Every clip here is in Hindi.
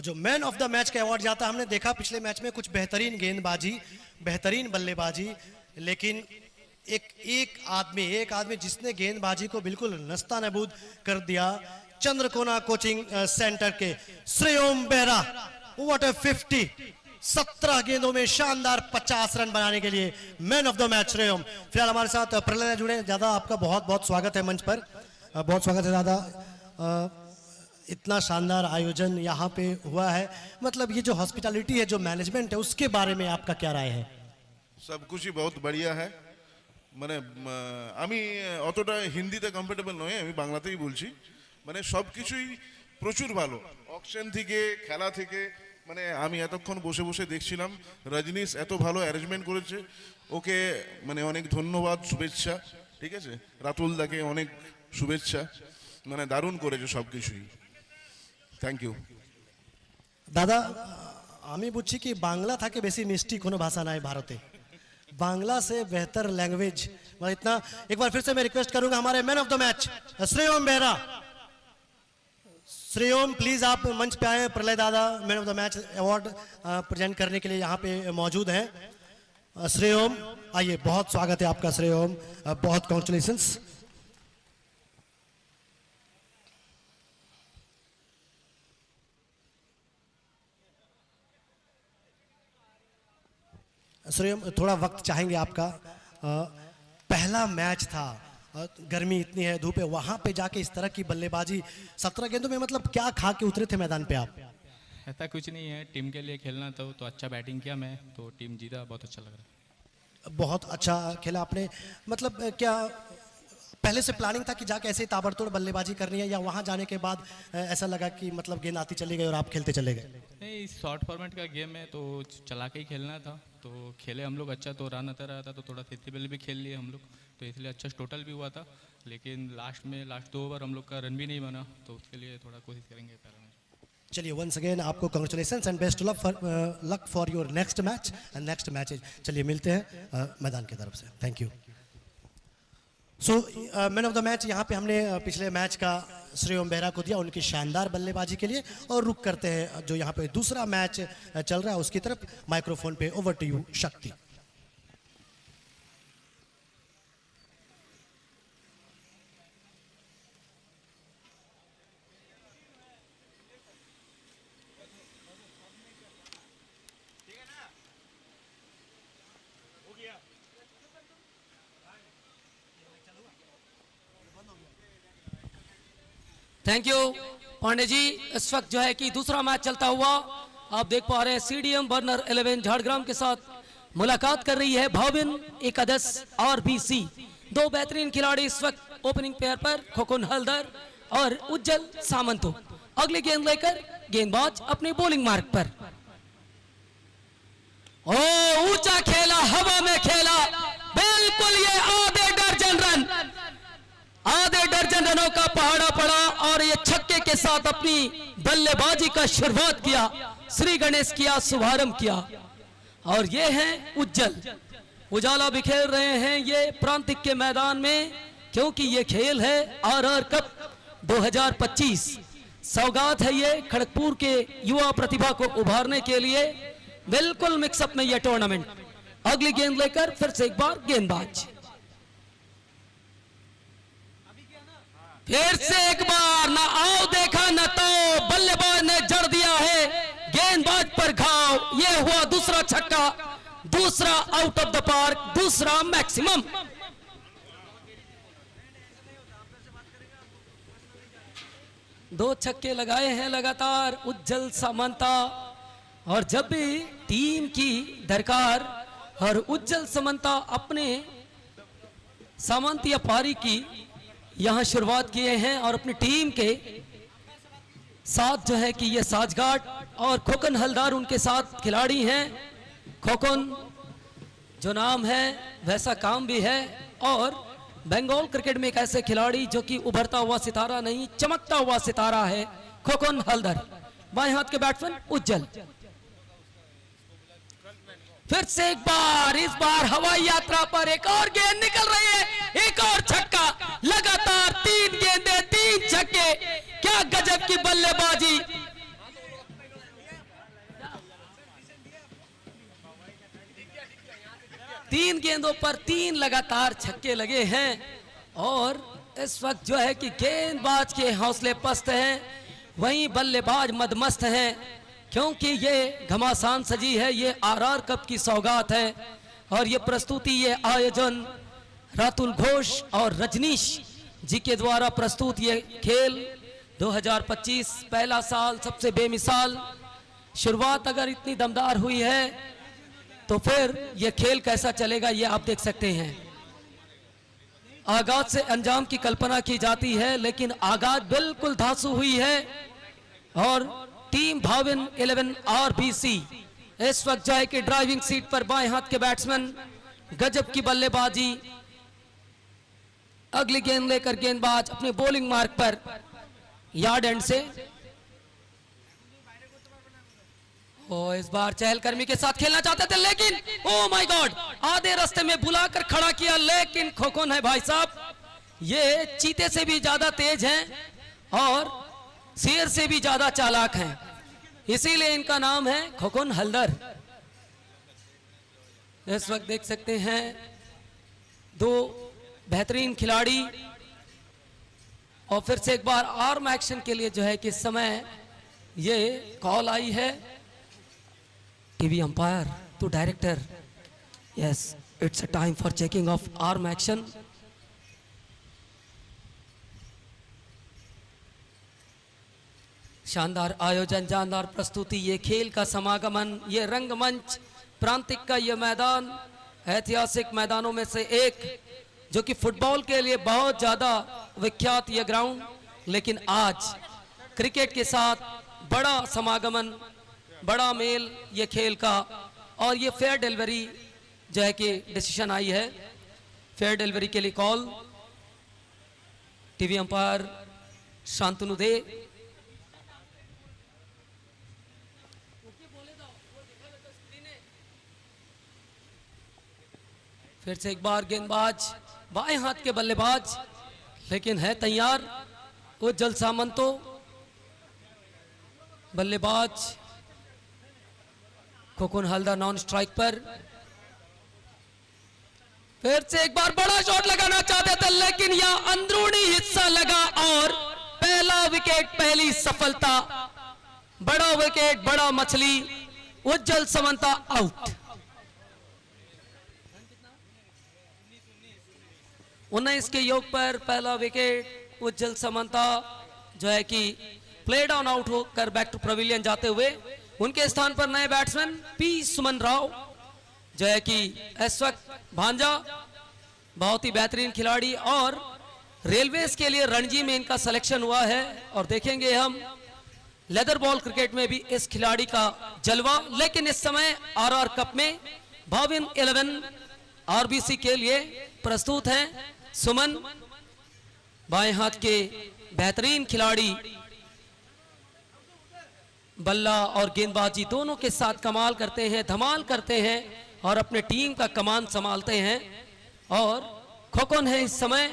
जो मैन ऑफ द मैच का अवार्ड जाता है, हमने देखा पिछले मैच में कुछ बेहतरीन गेंदबाजी, बेहतरीन बल्लेबाजी, लेकिन एक आदमी जिसने गेंदबाजी को बिल्कुल नस्ता नबूद कर दिया, चंद्रकोना कोचिंग सेंटर के श्रेयोम बेहरा। व्हाट अ 50, 17 गेंदों में शानदार 50 रन बनाने के लिए मैन ऑफ द मैच श्रेयोम। फिलहाल हमारे साथ प्रलय जुड़े। दादा आपका बहुत बहुत स्वागत है मंच पर, बहुत स्वागत है दादा। इतना शानदार आयोजन यहाँ पे हुआ है, मतलब ये जो हॉस्पिटैलिटी है, जो मैनेजमेंट है, उसके बारे में आपका क्या राय है? सब कुछ ही बहुत बढ़िया है। মানে আমি অতটা হিন্দিতে কমফোর্টেবল নই, আমি বাংলাতেই বলছি। মানে সব কিছুই প্রচুর ভালো, অকশন থেকে খেলা থেকে। মানে আমি এতক্ষণ বসে বসে দেখছিলাম, রজনীশ এত ভালো অ্যারেঞ্জমেন্ট করেছে, ওকে মানে অনেক ধন্যবাদ, শুভেচ্ছা। ঠিক আছে, রাতুল দাকে অনেক শুভেচ্ছা, মানে দারুণ করেছে সব কিছুই। থ্যাংক ইউ দাদা। আমি বুঝছি কি বাংলা থাকে বেশি মিষ্টি কোনো ভাষা নাই ভারতে, बांग्ला से बेहतर लैंग्वेज। इतना एक बार फिर से मैं रिक्वेस्ट करूंगा हमारे man of the match Shreyom Behera. Shreyom please आप मंच पे आए। प्रलय दादा man of the match award present करने के लिए यहाँ पे मौजूद हैं। श्रेयोम आइए, बहुत स्वागत है आपका श्रेयोम, बहुत कॉन्ग्रेचुलेशंस। श्रेयम थोड़ा वक्त चाहेंगे आपका। पहला मैच था, गर्मी इतनी है, धूप है, वहां पे जाके इस तरह की बल्लेबाजी 17 गेंदों में, मतलब क्या खा के उतरे थे मैदान पे आप? ऐसा कुछ नहीं है, टीम के लिए खेलना था तो अच्छा बैटिंग किया मैं, तो टीम जीता, बहुत अच्छा लग रहा है। बहुत अच्छा खेला आपने। मतलब क्या पहले से प्लानिंग था कि जाके ऐसे ही ताबड़तोड़ बल्लेबाजी करनी है, या वहां जाने के बाद ऐसा लगा कि मतलब गेंद आती चली गई और आप खेलते चले गए? नहीं, शॉर्ट फॉर्मेट का गेम है तो चला के ही खेलना था, तो खेले हम लोग अच्छा, तो रन आता रहा था, तो थोड़ा सेंसिबल भी खेल लिए हम लोग, तो इसलिए अच्छा टोटल भी हुआ था। लेकिन लास्ट 2 ओवर हम लोग का रन भी नहीं बना, तो उसके लिए थोड़ा कोशिश करेंगे पैरा में। चलिए वंस अगेन आपको congratulations and best luck for your next match and next matches. चलिए मिलते हैं मैदान की तरफ से। Thank you. So man of the match यहाँ पे हमने पिछले मैच का श्रेयोम बेहरा को दिया उनकी शानदार बल्लेबाजी के लिए। और रुक करते हैं जो यहाँ पे दूसरा मैच चल रहा है उसकी तरफ। माइक्रोफोन पे ओवर टू यू शक्ति। Thank you Pandey ji. इस वक्त जो है कि दूसरा मैच चलता हुआ आप देख पा रहे हैं, सीडीएम बर्नर 11 झाड़ग्राम के साथ मुलाकात कर रही है भाविन एकादश आरबीसी। 2 बेहतरीन खिलाड़ी इस वक्त ओपनिंग पेयर पर, खोकुन हल्दर और उज्जवल सामंतो। अगली गेंद लेकर गेंदबाज अपने बॉलिंग मार्ग पर। ओ ऊंचा खेला, हवा में खेला, बिल्कुल ये आधे दर्जन रनों का पहाड़ा पड़ा और ये छक्के के साथ अपनी बल्लेबाजी का शुरुआत किया, श्री गणेश किया, शुभारंभ किया। और ये हैं उज्जवल, उजाला बिखेर रहे हैं ये प्रांतिक के मैदान में, क्योंकि ये खेल है आरआर कप 2025। सौगात है ये खड़गपुर के युवा प्रतिभा को उभारने के लिए, बिल्कुल मिक्सअप में ये टूर्नामेंट। अगली गेंद लेकर फिर से एक बार गेंदबाज, फिर से एक बार, ना आओ देखा न तो, बल्लेबाज ने जड़ दिया है गेंदबाज पर घाव। ये हुआ दूसरा छक्का, दूसरा आउट ऑफ द पार्क, दूसरा मैक्सिमम। दो छक्के लगाए हैं लगातार उज्जवल सामंता। और जब भी टीम की दरकार और उज्जवल सामंता अपने सामंतिया पारी की यहां शुरुआत किए हैं और अपनी टीम के साथ जो है कि ये साजगाट और खोकन हलदार उनके साथ खिलाड़ी हैं। खोकन जो नाम है वैसा काम भी है, और बंगाल क्रिकेट में एक ऐसे खिलाड़ी जो कि उभरता हुआ सितारा नहीं, चमकता हुआ सितारा है खोकन हलदर। बाएं हाथ के बैट्समैन उज्जवल। फिर से एक बार, इस बार हवाई यात्रा पर एक और गेंद निकल रही है, एक और छक्का। लगातार 3 गेंदें 3 छक्के, क्या गजब की बल्लेबाजी। 3 गेंदों पर 3 लगातार छक्के लगे हैं और इस वक्त जो है कि गेंदबाज के हौसले पस्त हैं, वहीं बल्लेबाज मदमस्त हैं, क्योंकि ये घमासान सजी है, ये आरआर कप की सौगात है और ये प्रस्तुति, ये आयोजन रातुल घोष और रजनीश जी के द्वारा प्रस्तुत ये खेल 2025 पहला साल, सबसे बेमिसाल शुरुआत अगर इतनी दमदार हुई है तो फिर ये खेल कैसा चलेगा ये आप देख सकते हैं। आगाज से अंजाम की कल्पना की जाती है, लेकिन आगाज बिल्कुल धांसू हुई है और टीम भाविन 11 आरबीसी इस वक्त जाए कि ड्राइविंग सीट पर बाएं हाथ के बैट्समैन, गजब की बल्लेबाजी, अगली गेंद लेकर गेंदबाज अपने बॉलिंग मार्क पर यार्ड एंड से इस बार चहलकर्मी के साथ खेलना चाहते थे, लेकिन ओ माय गॉड, आधे रास्ते में बुलाकर खड़ा किया, लेकिन खोखन है भाई साहब, ये चीते से भी ज्यादा तेज हैं और शेर से भी ज्यादा चालाक हैं, इसीलिए इनका नाम है खोखन हल्दर। इस वक्त देख सकते हैं 2 बेहतरीन खिलाड़ी और फिर से एक बार आर्म एक्शन के लिए जो है कि समय ये कॉल आई है TV umpire to director, yes it's a time for checking of arm action. शानदार आयोजन, जानदार प्रस्तुति, ये खेल का समागमन, ये रंगमंच, प्रांतिक का ये मैदान, ऐतिहासिक मैदानों में से एक जो कि फुटबॉल के लिए बहुत ज्यादा विख्यात ये ग्राउंड, लेकिन आज क्रिकेट के साथ बड़ा समागमन, बड़ा मेल ये खेल का, और ये फेयर डिलीवरी जो है कि डिसीजन आई है, फेयर डिलीवरी के लिए कॉल टीवी अंपायर शांतनु दे। फिर से एक बार गेंदबाज बाएं हाथ के बल्लेबाज, लेकिन है तैयार उज्जवल सामंतो, बल्लेबाज खोखन हल्दर नॉन स्ट्राइक पर। फिर से एक बार बड़ा शॉट लगाना चाहते थे, लेकिन यह अंदरूनी हिस्सा लगा और पहला विकेट, पहली सफलता, बड़ा विकेट, बड़ा मछली, उज्जवल सामंता आउट। 19 के योग पर पहला विकेट, उज्जवल सामंता जो है कि प्ले डाउन आउट होकर बैक टू पवेलियन जाते हुए, उनके स्थान पर नए बैट्समैन पी सुमन राव जो है कि इस वक्त भांजा, बहुत ही बेहतरीन खिलाड़ी, और रेलवेज के लिए रणजी में इनका सिलेक्शन हुआ है और देखेंगे हम लेदर बॉल क्रिकेट में भी इस खिलाड़ी का जलवा। लेकिन इस समय आरआर कप में भाविन 11 आरबीसी के लिए प्रस्तुत हैं सुमन, बाएं हाथ के बेहतरीन खिलाड़ी, बल्ला और गेंदबाजी दोनों के साथ कमाल करते हैं, धमाल करते हैं और अपने टीम का कमान संभालते हैं। और खोखन है इस समय,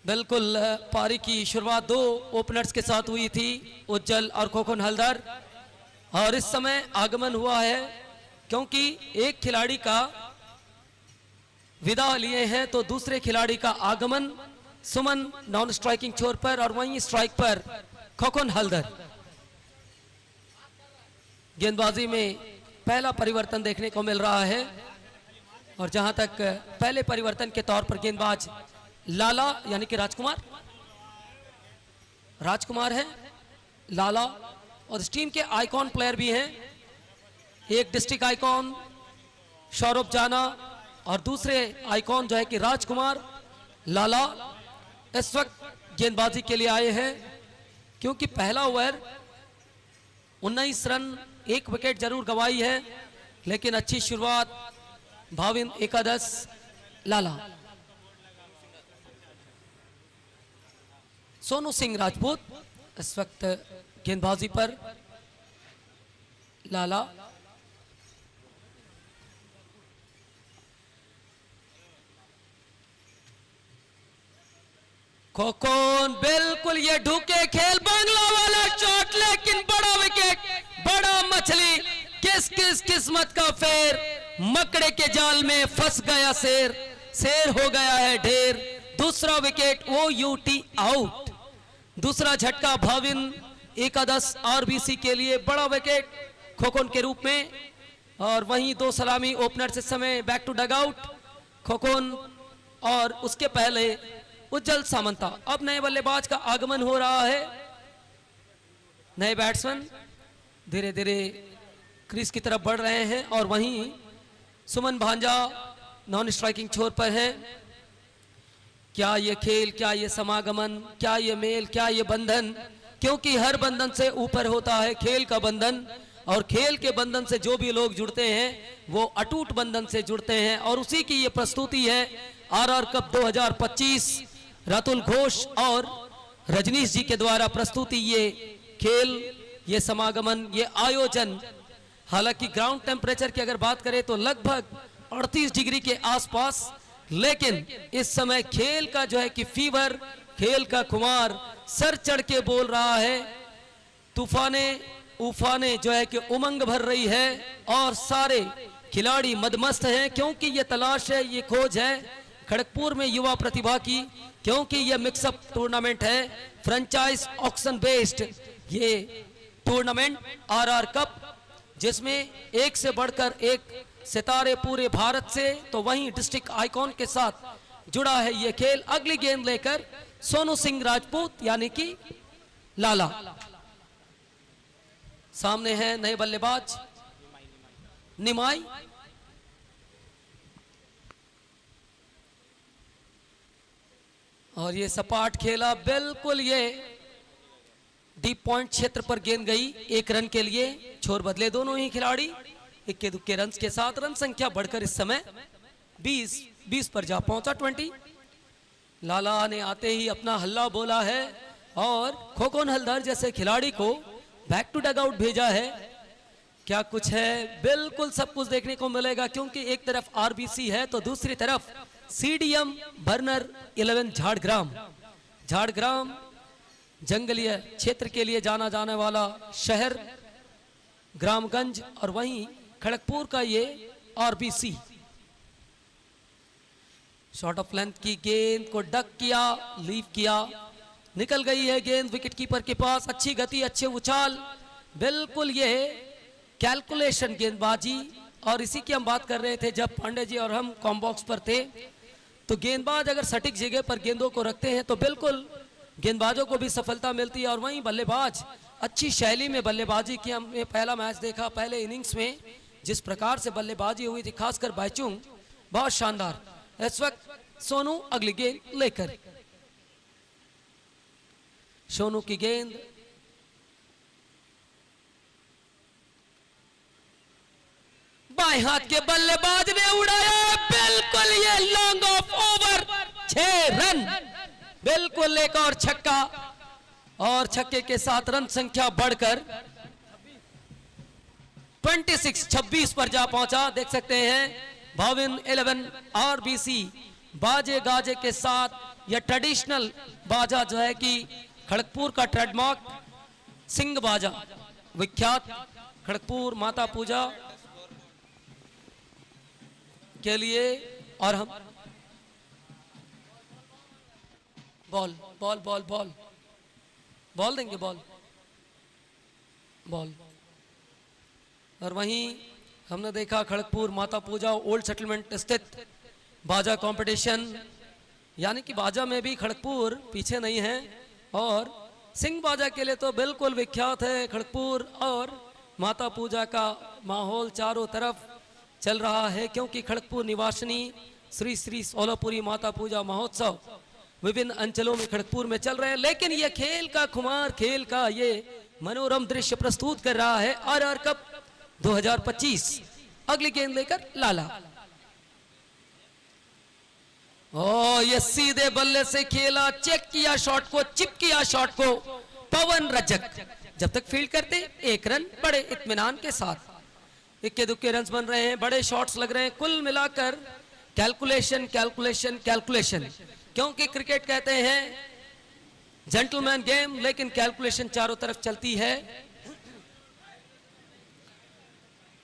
बिल्कुल पारी की शुरुआत 2 ओपनर्स के साथ हुई थी, उज्जवल और खोखन हल्दर, और इस समय आगमन हुआ है क्योंकि एक खिलाड़ी का विदा लिए हैं तो दूसरे खिलाड़ी का आगमन, सुमन नॉन स्ट्राइकिंग छोर पर और वहीं स्ट्राइक पर खोखन हल्दर। गेंदबाजी में पहला परिवर्तन देखने को मिल रहा है और जहां तक पहले परिवर्तन के तौर पर गेंदबाज लाला यानी कि राजकुमार है, लाला, और इस टीम के आइकॉन प्लेयर भी हैं, एक डिस्ट्रिक्ट आइकॉन सौरभ जाना और दूसरे आइकॉन जो है कि राजकुमार, लाला इस वक्त गेंदबाजी के लिए आए हैं क्योंकि पहला ओवर 19 रन, 1 विकेट जरूर गंवाई है, लेकिन अच्छी शुरुआत भाविन एकादश लाला। सोनू सिंह राजपूत इस वक्त गेंदबाजी पर, लाला, खोखन बिल्कुल ये ढूके खेल, बांग्ला वाला शॉट, लेकिन बड़ा विकेट, बड़ा मछली, किस किस किस्मत का फेर, मकड़े के जाल में फंस गया शेर, शेर हो गया है ढेर। दूसरा विकेट OUT आउट। दूसरा झटका भाविन एकादश आरबीसी के लिए बड़ा विकेट खोखोन के रूप में। और वहीं 2 सलामी ओपनर इस समय बैक टू डगआउट खोखोन, और उसके पहले उज्जवल सामंता। अब नए बल्लेबाज का आगमन हो रहा है। नए बैट्समैन धीरे धीरे क्रीज की तरफ बढ़ रहे हैं। और वहीं सुमन भांजा नॉन स्ट्राइकिंग छोर पर है। क्या ये खेल, क्या ये समागमन, क्या ये मेल, क्या ये बंधन, क्योंकि हर बंधन से ऊपर होता है खेल का बंधन। और खेल के बंधन से जो भी लोग जुड़ते हैं वो अटूट बंधन से जुड़ते हैं। और उसी की ये प्रस्तुति है RR कप 2025। रातुल घोष और रजनीश जी के द्वारा प्रस्तुति, ये खेल, ये समागमन, ये आयोजन। हालांकि ग्राउंड टेम्परेचर की अगर बात करें तो लगभग 38 डिग्री के आसपास, लेकिन इस समय खेल का जो है कि फीवर, खेल का खुमार सर चढ़ के बोल रहा है। तूफाने उफाने जो है कि उमंग भर रही है और सारे खिलाड़ी मदमस्त हैं, क्योंकि ये तलाश है, ये खोज है खड़गपुर में युवा प्रतिभा की। क्योंकि ये मिक्सअप टूर्नामेंट है, फ्रेंचाइज ऑक्शन बेस्ड ये टूर्नामेंट RR कप, जिसमें एक से बढ़कर एक सितारे पूरे भारत से, तो वहीं डिस्ट्रिक्ट आइकॉन के साथ जुड़ा है ये खेल। अगली गेंद लेकर सोनू सिंह राजपूत यानी कि लाला सामने है। नए बल्लेबाज निमाई। और ये सपाट खेला, बिल्कुल ये डीप पॉइंट क्षेत्र पर गेंद गई 1 रन के लिए। छोर बदले दोनों ही खिलाड़ी, इक्के दुक्के रन के साथ रन संख्या बढ़कर इस समय 20 पर जा पहुंचा 20। लाला ने आते ही अपना हल्ला बोला है और खोखोन हलदर जैसे खिलाड़ी को बैक टू डगआउट भेजा है। क्या कुछ है, बिल्कुल सब कुछ देखने को मिलेगा, क्योंकि एक तरफ आरबीसी है तो दूसरी तरफ CDM बर्नर 11 झाड़ग्राम। झाड़ग्राम जंगलीय क्षेत्र के लिए जाना जाने वाला शहर, ग्रामगंज, और वहीं खड़गपुर का ये आरबीसी। शॉर्ट ऑफ लेंथ की गेंद को डक किया, लीव किया, निकल गई है गेंद विकेट कीपर के पास। अच्छी गति, अच्छे उछाल, बिल्कुल ये कैलकुलेशन गेंदबाजी। और इसी की हम बात कर रहे थे जब पांडे जी और हम कॉम्बॉक्स पर थे। तो गेंदबाज अगर सटीक जगह पर गेंदों को रखते हैं तो बिल्कुल गेंदबाजों को भी सफलता मिलती है। और वहीं बल्लेबाज अच्छी शैली में बल्लेबाजी की। हमने पहला मैच देखा, पहले इनिंग्स में जिस प्रकार से बल्लेबाजी हुई थी, खासकर बाइचुंग, बहुत शानदार। इस वक्त सोनू अगली गेंद लेकर, सोनू की गेंद बाएं हाथ के बल्लेबाज ने उड़ाया, बिल्कुल ये लॉन्ग ऑफ ओवर, 6 रन, बिल्कुल एक और छक्का, और छक्के के साथ रन संख्या बढ़कर 26 पर जा पहुंचा। देख सकते हैं भाविन 11 आरबीसी बाजे गाजे के साथ। यह ट्रेडिशनल बाजा जो है कि खड़गपुर का ट्रेडमार्क सिंह बाजा, विख्यात खड़गपुर माता पूजा के लिए। और हम ball ball ball ball ball देंगे, बॉल बॉल। और वहीं हमने देखा खड़गपुर माता पूजा ओल्ड सेटलमेंट स्थित बाजा कंपटीशन, यानी कि बाजा में भी खड़गपुर पीछे नहीं है। और सिंह बाजा के लिए तो बिल्कुल विख्यात है खड़गपुर। और माता पूजा का माहौल चारों तरफ चल रहा है, क्योंकि खड़गपुर निवासिनी श्री श्री सोलापुरी माता पूजा महोत्सव विभिन्न अंचलों में खड़गपुर में चल रहे हैं। लेकिन यह खेल का खुमार, खेल का ये मनोरम दृश्य प्रस्तुत कर रहा है RR कप 2025। अगली गेंद लेकर लाला, ये सीधे बल्ले से खेला, चेक किया शॉट को, चिप किया शॉट को पवन रजक। जब तक फील्ड करते 1 रन, बड़े इत्मीनान के साथ। इक्के दुक्के रन बन रहे हैं, बड़े शॉट्स लग रहे हैं। कुल मिलाकर कैलकुलेशन कैलकुलेशन कैलकुलेशन, क्योंकि क्रिकेट कहते हैं जेंटलमैन गेम, लेकिन कैलकुलेशन चारों तरफ चलती है।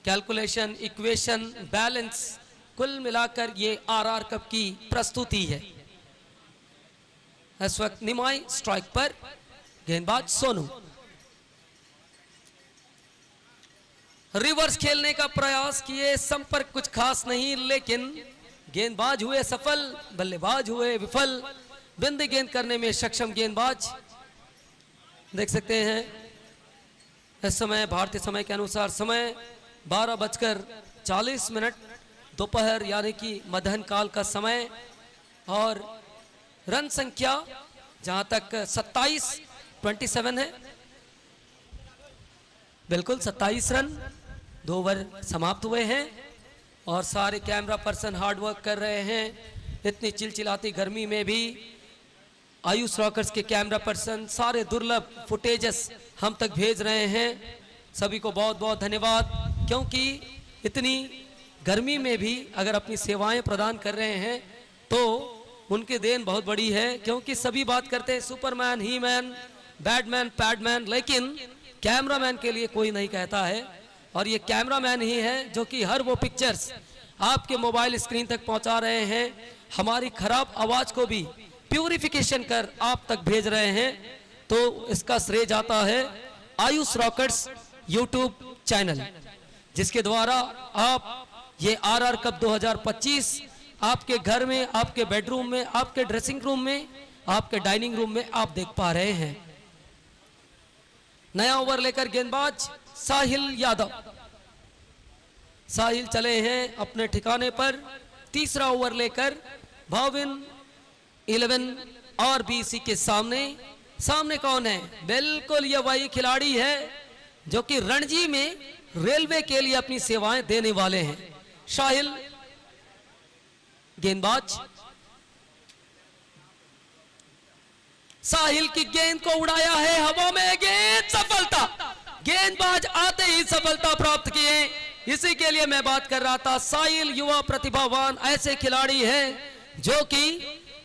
कैलकुलेशन, इक्वेशन, बैलेंस, कुल मिलाकर ये आरआर कप की प्रस्तुति है। इस वक्त निमाई स्ट्राइक पर, गेंदबाज सोनू। रिवर्स खेलने का प्रयास किए, संपर्क कुछ खास नहीं, लेकिन गेंदबाज हुए सफल, बल्लेबाज हुए विफल। बिंदी गेंद करने में सक्षम गेंदबाज। देख सकते हैं इस समय भारतीय समय के अनुसार समय 12:40 दोपहर यानी कि मध्याह्न काल का समय, और रन संख्या जहां तक 27 है, बिल्कुल 27 रन। 2 ओवर समाप्त हुए हैं और सारे कैमरा पर्सन हार्ड वर्क कर रहे हैं। इतनी चिलचिलाती गर्मी में भी आयुष रॉकर्स के कैमरा पर्सन सारे दुर्लभ फुटेजेस हम तक भेज रहे हैं। सभी को बहुत बहुत धन्यवाद, क्योंकि इतनी गर्मी में भी अगर अपनी सेवाएं प्रदान कर रहे हैं तो उनकी देन बहुत बड़ी है। क्योंकि सभी बात करते हैं सुपरमैन, ही मैन, बैडमैन, पैडमैन, लेकिन कैमरामैन के लिए कोई नहीं कहता है। और ये कैमरामैन ही है जो कि हर वो पिक्चर्स आपके मोबाइल स्क्रीन तक पहुंचा रहे हैं, हमारी खराब आवाज को भी प्यूरिफिकेशन कर आप तक भेज रहे हैं। तो इसका श्रेय जाता है आयुष रॉकर्स यूट्यूब चैनल, जिसके द्वारा आप ये आरआर कप 2025 आपके घर में, आपके बेडरूम में, आपके ड्रेसिंग रूम में, आपके डाइनिंग रूम में आप देख पा रहे हैं। नया ओवर लेकर गेंदबाज साहिल यादव। साहिल चले हैं अपने ठिकाने पर। तीसरा ओवर लेकर भाविन 11 और बीसी के सामने। सामने कौन है? बिल्कुल ये वही खिलाड़ी है जो कि रणजी में रेलवे के लिए अपनी सेवाएं देने वाले हैं। साहिल गेंदबाज। साहिल की गेंद को उड़ाया है हवा में, गेंद सफलता। गेंदबाज आते ही सफलता प्राप्त किए। इसी के लिए मैं बात कर रहा था, साहिल युवा प्रतिभावान ऐसे खिलाड़ी हैं जो कि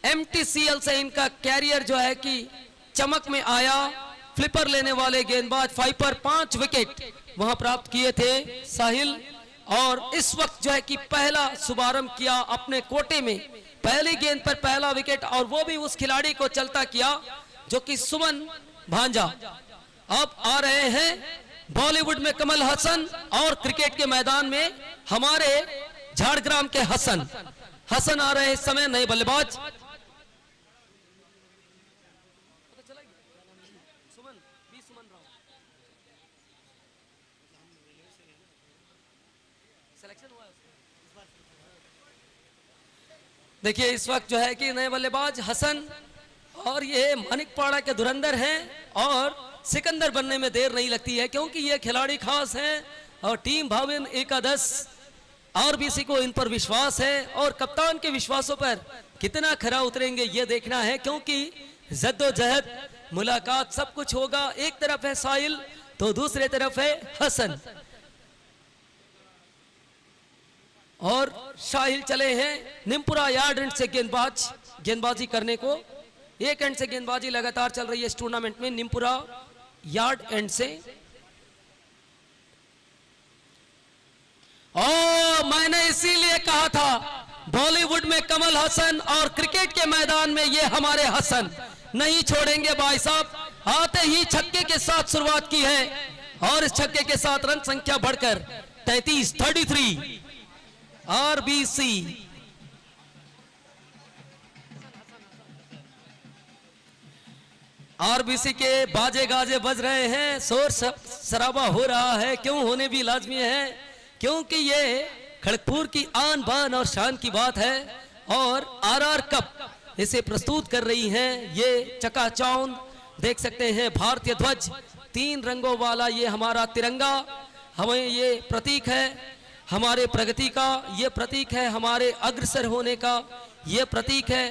एमटीसीएल से इनका कैरियर जो है कि चमक में आया। फ्लिपर लेने वाले गेंदबाज, 5 पर 5 विकेट वहां प्राप्त किए थे साहिल। और इस वक्त जो है कि पहला शुभारंभ किया अपने कोटे में, पहली गेंद पर पहला विकेट, और वो भी उस खिलाड़ी को चलता किया जो कि सुमन भांजा। अब आ रहे हैं बॉलीवुड में कमल हसन और क्रिकेट के मैदान में हमारे झाड़ग्राम के हसन। हसन आ रहे हैं इस समय नए बल्लेबाज। देखिए इस वक्त जो है कि नए बल्लेबाज हसन, और ये मानिकपाड़ा के धुरंधर हैं और सिकंदर बनने में देर नहीं लगती है, क्योंकि ये खिलाड़ी खास हैं और टीम भाविन एकादश आरबीसी को इन पर विश्वास है। और कप्तान के विश्वासों पर कितना खरा उतरेंगे ये देखना है, क्योंकि जद्दोजहद, मुलाकात, सब कुछ होगा। एक तरफ है साहिल तो दूसरे तरफ है हसन। और साहिल चले हैं निमपुरा यार्ड एंड से गेंदबाजी करने को। एक एंड से गेंदबाजी लगातार चल रही है इस टूर्नामेंट में, निमपुरा यार्ड एंड से। मैंने इसीलिए कहा था बॉलीवुड में कमल हसन और क्रिकेट के मैदान में ये हमारे हसन नहीं छोड़ेंगे भाई साहब। आते ही छक्के के साथ शुरुआत की है और इस छक्के के साथ रन संख्या बढ़कर 33 आरबीसी। आरबीसी के बाजे गाजे बज रहे हैं, शोर शराबा हो रहा है, क्यों होने भी लाजमी है, क्योंकि ये खड़गपुर की आन बान और शान की बात है। और आरआर कप इसे प्रस्तुत कर रही हैं ये चकाचौंध। देख सकते हैं भारतीय ध्वज 3 रंगों वाला, ये हमारा तिरंगा हमें ये प्रतीक है हमारे प्रगति का, ये प्रतीक है हमारे अग्रसर होने का, ये प्रतीक है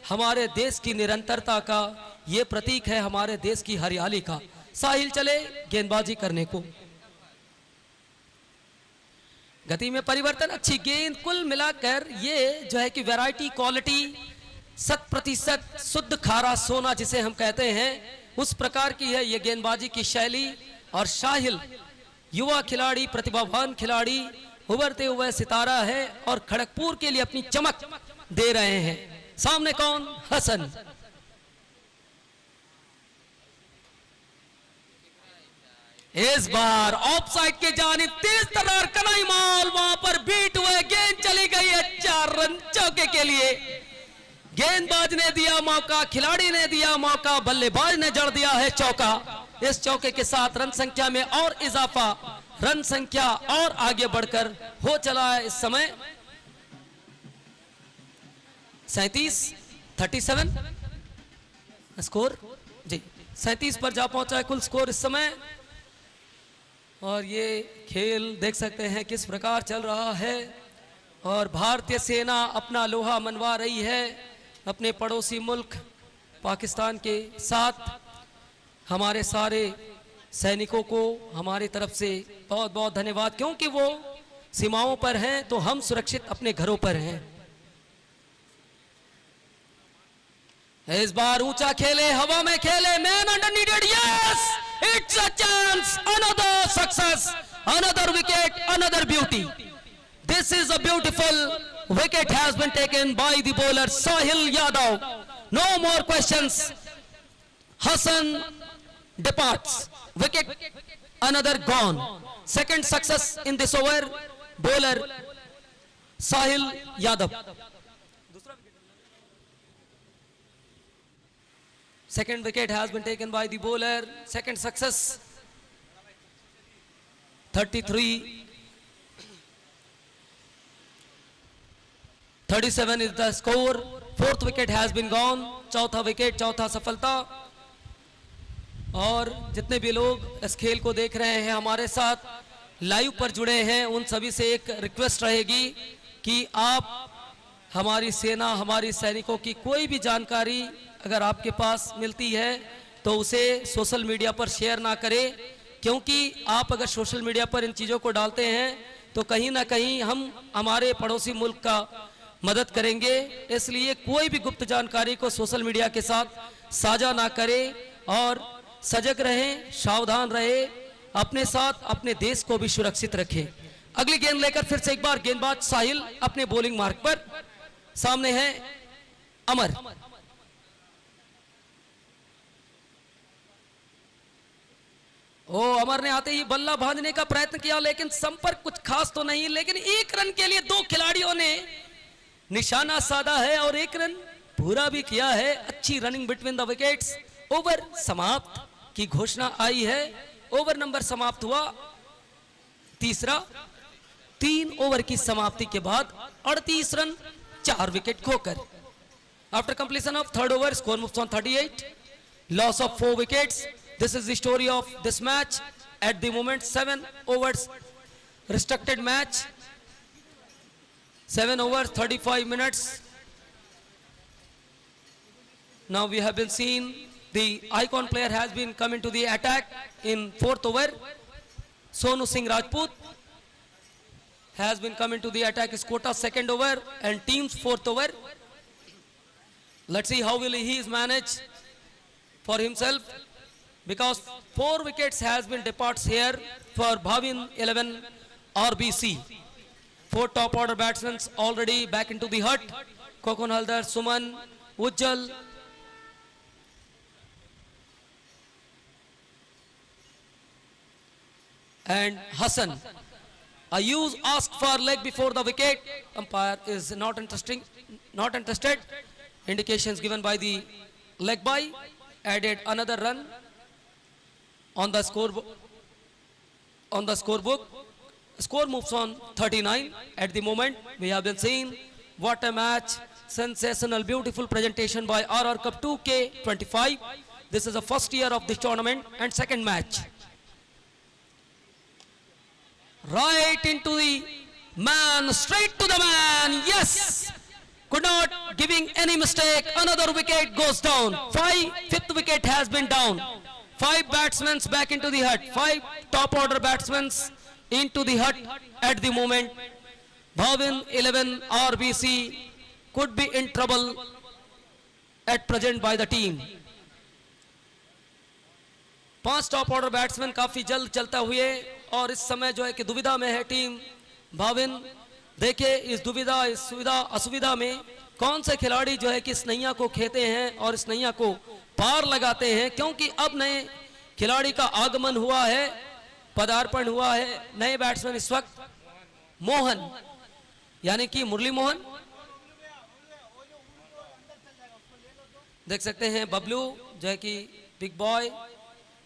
हमारे देश की निरंतरता का, ये प्रतीक है हमारे देश की हरियाली का। साहिल चले गेंदबाजी करने को। गति में परिवर्तन, अच्छी गेंद, कुल मिलाकर ये जो है कि वैरायटी, क्वालिटी, 100% शुद्ध खारा सोना जिसे हम कहते हैं, उस प्रकार की है ये गेंदबाजी की शैली। और साहिल युवा खिलाड़ी, प्रतिभावान खिलाड़ी, उभरते हुए सितारा है और खड़गपुर के लिए अपनी चमक दे रहे हैं। सामने कौन? हसन। इस बार ऑफ साइड के जानिब तेज तर्रार कनाई माल, वहां पर बीट हुए, गेंद चली गई है 4 रन चौके के लिए। गेंदबाज ने दिया मौका, खिलाड़ी ने दिया मौका, बल्लेबाज ने जड़ दिया है चौका। इस चौके के साथ रन संख्या में और इजाफा, रन संख्या और आगे बढ़कर हो चला है इस समय 37 स्कोर जी 37 पर जा पहुंचा है कुल स्कोर इस समय। और ये खेल देख सकते हैं किस प्रकार चल रहा है और भारतीय सेना अपना लोहा मनवा रही है अपने पड़ोसी मुल्क पाकिस्तान के साथ। हमारे सारे सैनिकों को हमारी तरफ से बहुत बहुत धन्यवाद, क्योंकि वो सीमाओं पर हैं तो हम सुरक्षित अपने घरों पर हैं। इस बार ऊंचा खेले, हवा में खेले, man under needed, yes it's a chance, another success, another wicket, another beauty. This is a beautiful wicket has been taken by the bowler Sahil Yadav. No more questions. Hassan departs. Wicket another gone. Second success in this over. Bowler Sahil Yadav. Second wicket has been taken by the bowler. Second success. 37 is the score. Fourth wicket has been gone. चौथा विकेट, चौथा सफलता। और जितने भी लोग इस खेल को देख रहे हैं, हमारे साथ लाइव पर जुड़े हैं, उन सभी से एक रिक्वेस्ट रहेगी कि आप हमारी सेना, हमारी सैनिकों की कोई भी जानकारी अगर आपके पास मिलती है तो उसे सोशल मीडिया पर शेयर ना करें, क्योंकि आप अगर सोशल मीडिया पर इन चीज़ों को डालते हैं तो कहीं ना कहीं हम हमारे पड़ोसी मुल्क का मदद करेंगे। इसलिए कोई भी गुप्त जानकारी को सोशल मीडिया के साथ साझा ना करें और सजग रहें, सावधान रहें, अपने साथ अपने देश को भी सुरक्षित रखें। अगली गेंद लेकर फिर से एक बार गेंदबाज साहिल अपने बॉलिंग मार्ग पर। सामने है अमर। ओ अमर ने आते ही बल्ला बांधने का प्रयत्न किया, लेकिन संपर्क कुछ खास तो नहीं। लेकिन एक रन के लिए दो खिलाड़ियों ने निशाना साधा है और एक रन पूरा भी किया है। अच्छी running between the wickets. Over समाप्त की घोषणा आई है। ओवर नंबर समाप्त हुआ तीसरा। 3 ओवर की समाप्ति के बाद 38 रन 4 विकेट खोकर। After completion of third over score moves on 38, loss of 4 wickets. This is the story of this match. At the moment, 7 overs restricted match. 7 overs, 35 minutes. Now we have been seen the icon player has been coming to the attack in 4th over. Sonu Singh Rajput has been coming to the attack. Is Kota's 2nd over and team's 4th over. Let's see how will he is managed for himself, because 4 wickets has been departs here for Bhavin 11 RBC. 4 top order batsmen already back into the hut. Kokon Haldar, Suman, Ujjal, and Hassan. A use asked for leg before the wicket. Umpire is not interested. Indications given by the leg by. Added another run on the scorebook. Score moves on 39 at the moment. We have been seeing what a match. Sensational, beautiful presentation by RR Cup 2K25. This is the first year of this tournament and second match. Right into the man, straight to the man. Yes, could not giving any mistake. Another wicket goes down. 5th wicket has been down. 5 batsmen back into the hut. 5 top order batsmen into the hut at the moment. Bhavin 11 RBC could be in trouble at present by the team. 5 top order batsman काफी जल्द चलता हुए और इस समय जो है कि दुविधा में है टीम भाविन। देखिए इस दुविधा, इस सुविधा असुविधा में कौन से खिलाड़ी जो है कि इस नैया को खेते हैं और इस नैया को पार लगाते हैं, क्योंकि अब नए खिलाड़ी का आगमन हुआ है, पदार्पण हुआ है। नए बैट्समैन इस वक्त मोहन यानी कि मुरली मोहन, देख सकते हैं बबलू जो है कि बिग बॉय,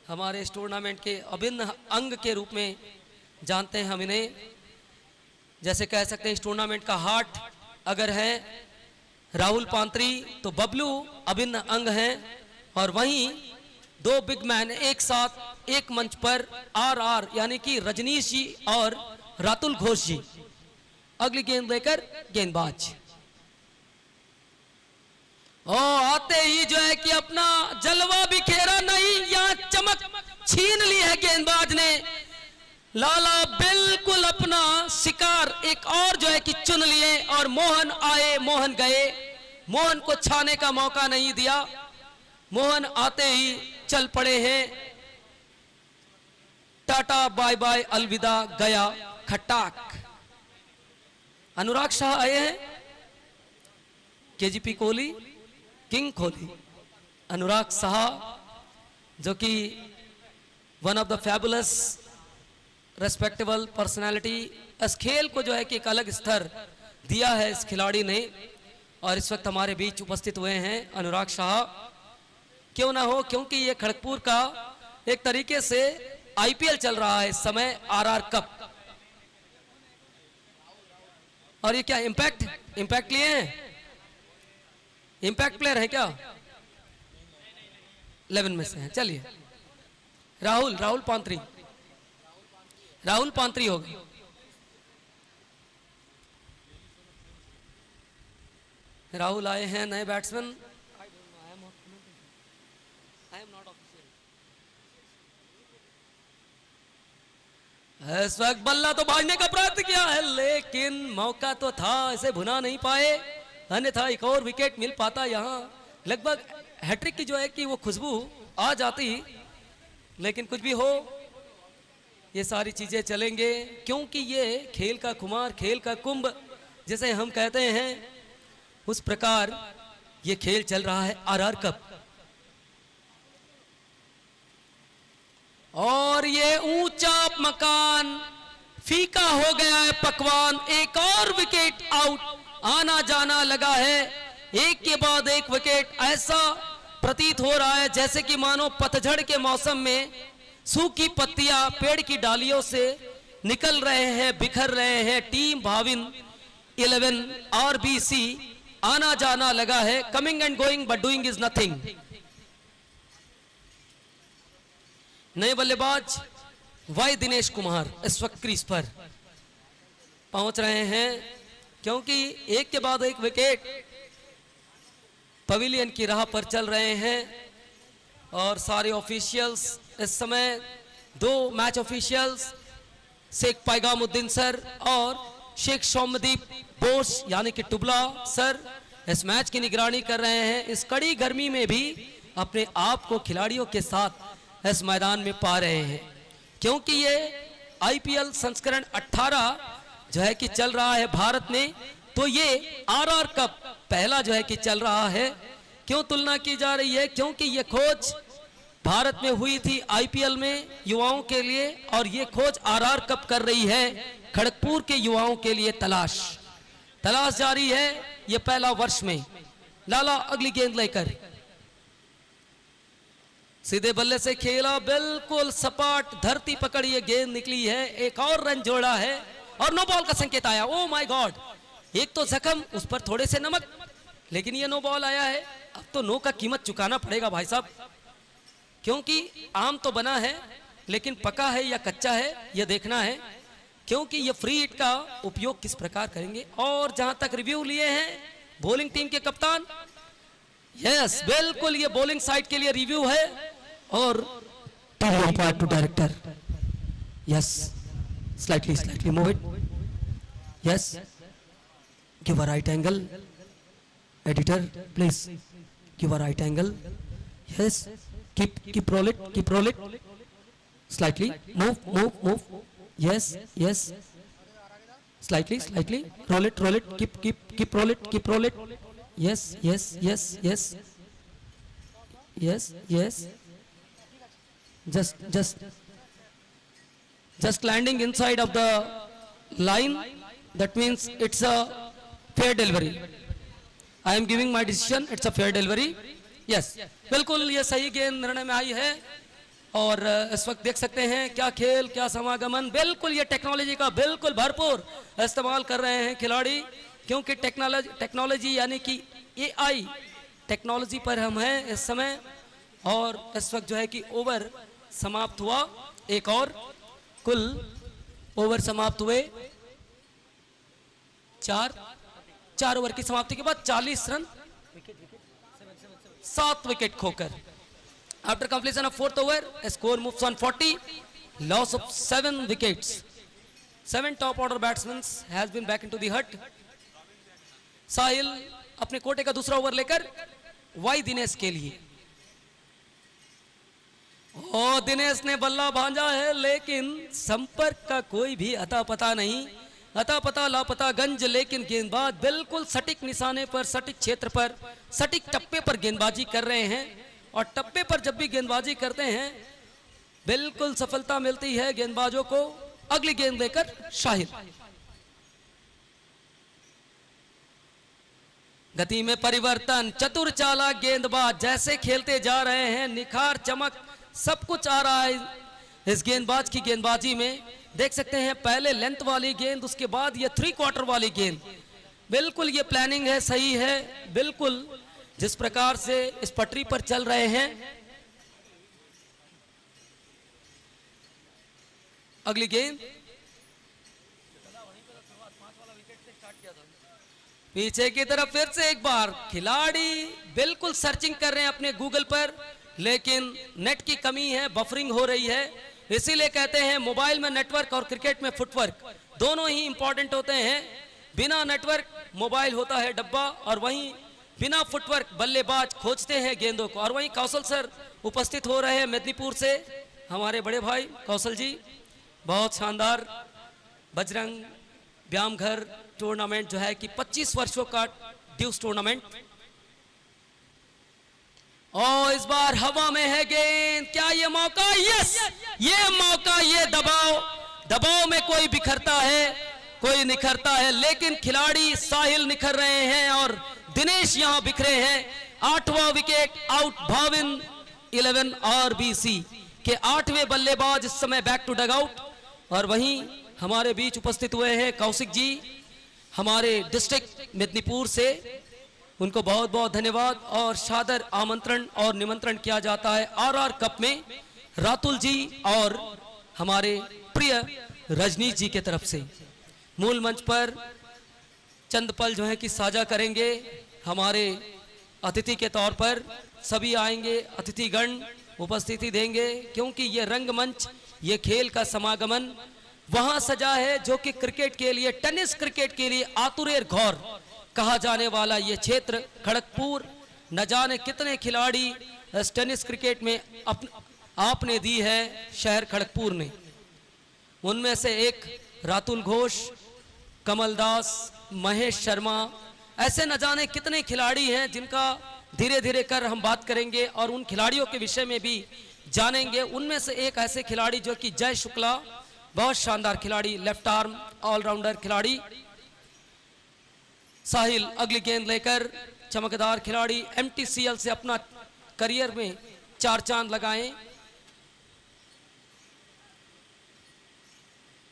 हमारे इस टूर्नामेंट के अभिन्न अंग के रूप में जानते हैं हम इन्हें। जैसे कह सकते हैं इस टूर्नामेंट का हार्ट अगर है राहुल पांत्री तो बबलू अभिन्न अंग हैं। और वहीं दो बिग मैन एक साथ एक मंच पर आर यानी कि रजनीश जी और रातुल घोष जी। अगली गेंद लेकर गेंदबाज आते ही जो है कि अपना जलवा बिखेरा नहीं, यहाँ चमक छीन ली है गेंदबाज ने। लाला बिल्कुल अपना शिकार एक और जो है कि चुन लिए और मोहन आए मोहन गए, मोहन को छाने का मौका नहीं दिया। मोहन आते ही चल पड़े हैं, टाटा बाय बाय अलविदा गया खटाक। अनुराग शाह आए हैं, केजीपी कोहली, किंग कोहली, अनुराग शाह जो कि one of the fabulous respectable personality. इस खेल को जो है कि एक अलग स्तर दिया है इस खिलाड़ी ने और इस वक्त हमारे बीच उपस्थित हुए हैं अनुराग शाह। क्यों ना हो, क्योंकि ये खड़गपुर का एक तरीके से आईपीएल चल रहा है इस समय, आरआर कप। और ये क्या इम्पैक्ट लिए हैं? इम्पैक्ट प्लेयर है क्या? 11 में से हैं। चलिए राहुल पांत्री होगा। राहुल आए हैं नए बैट्समैन। इस वक्त बल्ला तो भागने का प्रयत्न किया है लेकिन मौका तो था, इसे भुना नहीं पाए, अन्यथा एक और विकेट मिल पाता। यहाँ लगभग हैट्रिक की जो है कि वो खुशबू आ जाती, लेकिन कुछ भी हो ये सारी चीजें चलेंगे क्योंकि ये खेल का खुमार, खेल का कुंभ जिसे हम कहते हैं, उस प्रकार ये खेल चल रहा है आरआर कप। और ये ऊंचा मकान फीका हो गया है पकवान, एक और विकेट आउट, आना जाना लगा है एक के बाद एक विकेट। ऐसा प्रतीत हो रहा है जैसे कि मानो पतझड़ के मौसम में सूखी पत्तियां पेड़ की डालियों से निकल रहे हैं, बिखर रहे हैं। टीम भाविन 11 आरबीसी आना जाना लगा है, coming and going but doing is nothing. नए बल्लेबाज वाई दिनेश कुमार इस वक्त क्रीज पर पहुंच रहे हैं क्योंकि एक के बाद एक विकेट पवेलियन की राह पर चल रहे हैं। और सारे ऑफिशियल्स इस समय, दो मैच ऑफिशियल्स शेख पैगामुद्दीन सर और शेख सौम्यदीप बोस यानी कि टुबला सर इस मैच की निगरानी कर रहे हैं। इस कड़ी गर्मी में भी अपने आप को खिलाड़ियों के साथ इस मैदान में पा रहे हैं क्योंकि ये आईपीएल संस्करण 18 जो है कि चल रहा है भारत में, तो ये आरआर कप पहला जो है कि चल रहा है। क्यों तुलना की जा रही है? क्योंकि ये खोज भारत में हुई थी आईपीएल में युवाओं के लिए और ये खोज आरआर कप कर रही है खड़गपुर के युवाओं के लिए। तलाश जारी है ये पहला वर्ष में। लाला अगली गेंद लेकर सीधे बल्ले से खेला, बिल्कुल सपाट धरती पकड़ ये गेंद निकली है, एक और रन जोड़ा है और नो बॉल का संकेत आया। ओ माय गॉड, एक तो जख्म उस पर थोड़े से नमक, लेकिन ये नो बॉल आया है। अब तो नो का कीमत चुकाना पड़ेगा भाई साहब, क्योंकि आम तो बना है लेकिन पका है या कच्चा है ये देखना है, क्योंकि ये फ्री हिट का उपयोग किस प्रकार करेंगे। और जहां तक रिव्यू लिए हैं बॉलिंग टीम के कप्तान, यस बिल्कुल ये बॉलिंग साइड के लिए रिव्यू है और to director, yes slightly move it, yes give a right angle, editor please give a right angle, yes keep roll it, slightly move, yes, yes. Slightly, slightly. Roll it. Keep roll it. Yes, yes, yes, yes. Yes, yes. Just landing inside of the line. That means it's a fair delivery. I am giving my decision. It's a fair delivery. Yes. बिल्कुल ये सही गेंद निर्णय में आई है और इस वक्त देख सकते हैं क्या खेल, क्या समागमन। बिल्कुल ये टेक्नोलॉजी का बिल्कुल भरपूर इस्तेमाल कर रहे हैं खिलाड़ी, क्योंकि टेक्नोलॉजी यानी कि एआई टेक्नोलॉजी पर हम हैं इस समय। और इस वक्त जो है कि ओवर समाप्त हुआ, एक और कुल ओवर समाप्त हुए। चार ओवर की समाप्ति के बाद 40 रन 7 विकेट खोकर। After completion of 4th over, a score moves on 40, loss of 7 wickets. 7 top order batsmen has been back into the hut. साहिल अपने कोटे का दूसरा ओवर लेकर वाई दिनेश के लिए। ओ दिनेश ने बल्ला भांजा है, लेकिन संपर्क का कोई भी अता पता नहीं। अता पता लापता गंज, लेकिन गेंदबाज बिल्कुल सटीक निशाने पर, सटीक क्षेत्र पर, सटीक टप्पे पर गेंदबाजी कर रहे हैं। और टप्पे पर जब भी गेंदबाजी करते हैं बिल्कुल सफलता मिलती है गेंदबाजों को। अगली गेंद लेकर शाहिद। गति में परिवर्तन, चतुर चालाक गेंदबाज जैसे खेलते जा रहे हैं, निखार चमक सब कुछ आ रहा है इस गेंदबाज की गेंदबाजी में। देख सकते हैं पहले लेंथ वाली गेंद, उसके बाद ये 3/4 वाली गेंद। बिल्कुल ये प्लानिंग है, सही है बिल्कुल, जिस प्रकार से इस पटरी पर चल रहे हैं। अगली गेंद पीछे की तरफ फिर से एक बार खिलाड़ी बिल्कुल सर्चिंग कर रहे हैं अपने गूगल पर, लेकिन नेट की कमी है, बफरिंग हो रही है। इसीलिए कहते हैं मोबाइल में नेटवर्क और क्रिकेट में फुटवर्क दोनों ही इंपॉर्टेंट होते हैं। बिना नेटवर्क मोबाइल होता है डब्बा, और वहीं बिना फुटवर्क बल्लेबाज खोजते हैं गेंदों को। और वहीं कौशल सर उपस्थित हो रहे हैं मेदिनीपुर से, हमारे बड़े भाई कौशल जी। बहुत शानदार बजरंग व्यायाम घर टूर्नामेंट जो है कि 25 वर्षों का ड्यूस टूर्नामेंट। और इस बार हवा में है गेंद, क्या ये मौका? यस, ये मौका, ये दबाव में कोई बिखरता है, कोई निखरता है, लेकिन खिलाड़ी साहिल निखर रहे हैं और दिनेश यहां बिखरे हैं। 8वां विकेट आउट। भाविन 11 आरबीसी के 8वें बल्लेबाज इस समय बैक टू डगआउट। और वहीं हमारे बीच उपस्थित हुए हैं कौशिक जी, हमारे डिस्ट्रिक्ट मेदिनीपुर से। उनको बहुत बहुत धन्यवाद और सादर आमंत्रण और निमंत्रण किया जाता है आरआर कप में रातुल जी और हमारे प्रिय रजनीश जी के तरफ से। मूल मंच पर चंद पल जो है कि साझा करेंगे हमारे अतिथि के तौर पर। सभी आएंगे, अतिथिगण उपस्थिति देंगे, क्योंकि ये रंगमंच, ये खेल का समागमन वहां सजा है जो कि क्रिकेट के लिए, टेनिस क्रिकेट के लिए आतुरेर घौर कहा जाने वाला ये क्षेत्र खड़गपुर। न जाने कितने खिलाड़ी इस टेनिस क्रिकेट में आपने दी है शहर खड़गपुर ने। उनमें से एक रातुल घोष, कमल दास, महेश शर्मा, ऐसे न जाने कितने खिलाड़ी हैं जिनका धीरे धीरे कर हम बात करेंगे और उन खिलाड़ियों के विषय में भी जानेंगे। उनमें से एक ऐसे खिलाड़ी जो कि जय शुक्ला, बहुत शानदार खिलाड़ी, लेफ्ट आर्म ऑलराउंडर खिलाड़ी। साहिल अगली गेंद लेकर, चमकदार खिलाड़ी, एमटीसीएल से अपना करियर में 4 चांद लगाएं।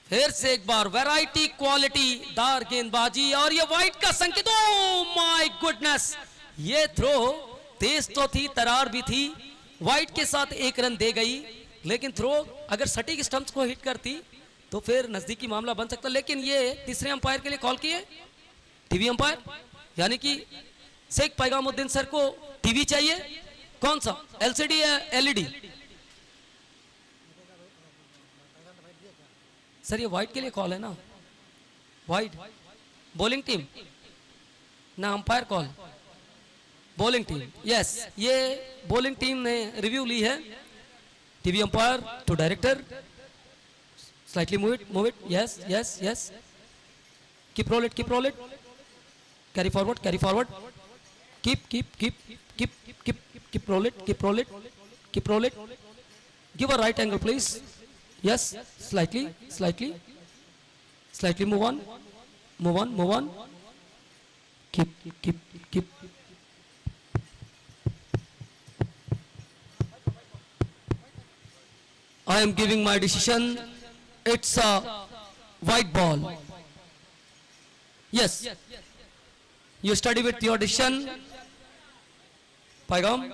फिर से एक बार वैरायटी, क्वालिटी दार गेंदबाजी और ये वाइट का संकेत। ओ माय गुडनेस, ये थ्रो तेज तो थी, तरार भी थी, वाइट के साथ 1 रन दे गई, लेकिन थ्रो अगर सटीक स्टंप्स को हिट करती तो फिर नजदीकी मामला बन सकता। लेकिन ये तीसरे अंपायर के लिए कॉल किए टीवी अंपायर, यानी कि शेख पैगामुद्दीन सर को टीवी चाहिए। कौन सा, एलसीडी या एलईडी? सर ये व्हाइट के लिए कॉल है ना, व्हाइट बॉलिंग टीम ना, umpire call bowling team. Yes, ये बॉलिंग टीम ने रिव्यू ली है। TV umpire to director Slightly move it. Yes, yes, yes. Keep roll it. Carry forward. Keep roll it. Keep roll it. Give a right angle, please. Yes, slightly. Move on. Keep. I am giving my decision. It's a white ball. Yes. You study with your decision. पैगाम,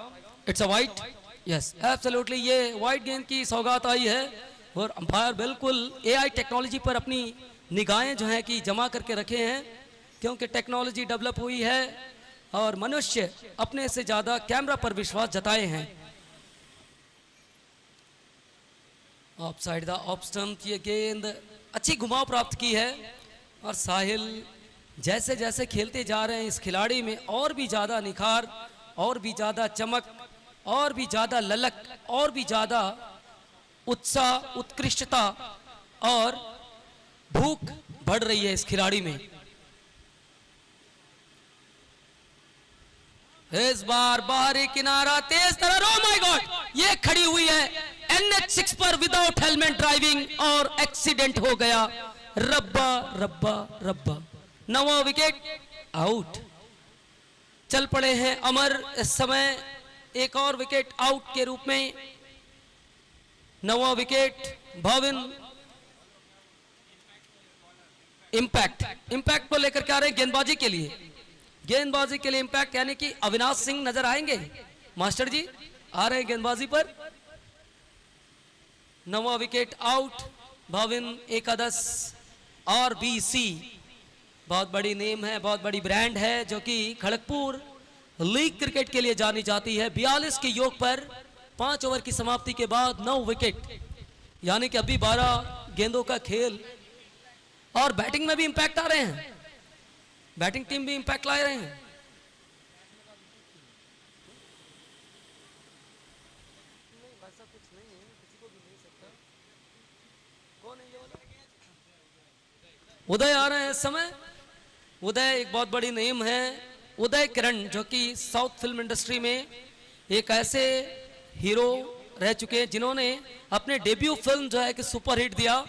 it's a white. Yes, absolutely. ये white गेंद की सौगात आई है और अंपायर बिल्कुल AI टेक्नोलॉजी पर अपनी निगाहें जो हैं कि जमा करके रखे हैं, क्योंकि टेक्नोलॉजी डेवलप हुई है और मनुष्य अपने से ज़्यादा कैमरा पर विश्वास जताए हैं। Of side the off stump, ये गेंद अच्छी घुमाव प्राप्त की है और साहिल जैसे जैसे खेलते जा रहे हैं इस खिलाड़ी में और भी ज़्यादा निखार, और भी ज़्यादा चमक, और भी ज़्यादा ललक, और भी ज़्यादा उत्साह, उत्कृष्टता और भूख बढ़ रही है इस खिलाड़ी में। इस बार बाहरी किनारा तेज तरह, ओ माय गॉड, ये खड़ी हुई है NH6 पर विदाउट हेलमेट ड्राइविंग और एक्सीडेंट हो गया। रब्बा। 9वां विकेट आउट। चल पड़े हैं अमर इस समय एक और विकेट आउट के रूप में। 9वां विकेट भाविन इंपैक्ट को लेकर के आ रहे हैं गेंदबाजी के लिए इंपैक्ट, यानी कि अविनाश सिंह नजर आएंगे। मास्टर जी आ रहे हैं गेंदबाजी पर। 9वां विकेट आउट, भाविन एकादश RBC, बहुत बड़ी नेम है, बहुत बड़ी ब्रांड है जो कि खड़गपुर लीग क्रिकेट के लिए जानी जाती है। 42 के योग पर 5 ओवर की समाप्ति के बाद 9 विकेट, यानी कि अभी 12 गेंदों का खेल। और बैटिंग में भी इंपैक्ट आ रहे हैं, बैटिंग टीम भी इंपैक्ट ला रहे हैं। उदय आ रहे हैं इस समय। उदय एक बहुत बड़ी नेम है, उदय किरण, जो कि साउथ फिल्म इंडस्ट्री में एक ऐसे हीरो रह चुके हैं जिन्होंने अपने डेब्यू फिल्म जो है कि सुपरहिट दिया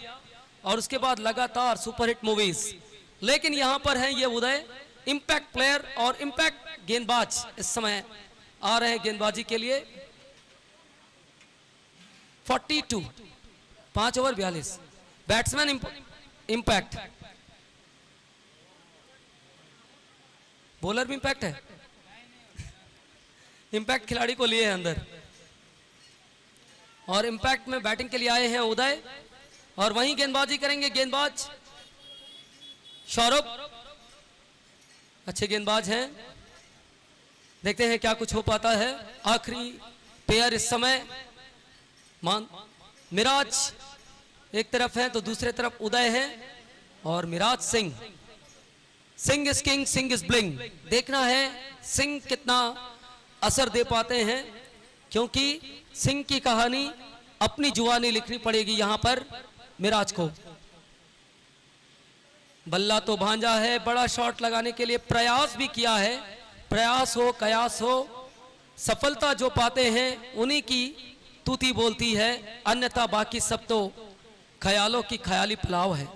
और उसके बाद लगातार सुपरहिट मूवीज। लेकिन यहां पर है ये उदय, इंपैक्ट प्लेयर और इंपैक्ट गेंदबाज इस समय आ रहे हैं गेंदबाजी के लिए। 42, 5 ओवर 42। बैट्समैन इंपैक्ट, बॉलर भी इंपैक्ट है। इंपैक्ट खिलाड़ी को लिए हैं अंदर और इंपैक्ट में बैटिंग के लिए आए हैं उदय, और वहीं गेंदबाजी करेंगे गेंदबाज सौरभ, अच्छे गेंदबाज हैं। देखते हैं क्या कुछ हो पाता है। आखिरी पेयर इस समय मिराज एक तरफ है तो दूसरे तरफ उदय है और Miraj Singh is king, Singh is bling. देखना है सिंह कितना असर दे पाते हैं, क्योंकि सिंह की कहानी अपनी जुबानी लिखनी पड़ेगी यहां पर मिराज को। बल्ला तो भांजा है, बड़ा शॉट लगाने के लिए प्रयास भी किया है। प्रयास हो कयास हो, सफलता जो पाते हैं उन्हीं की तूती बोलती है, अन्यथा बाकी सब तो ख्यालों की ख्याली पुलाव है।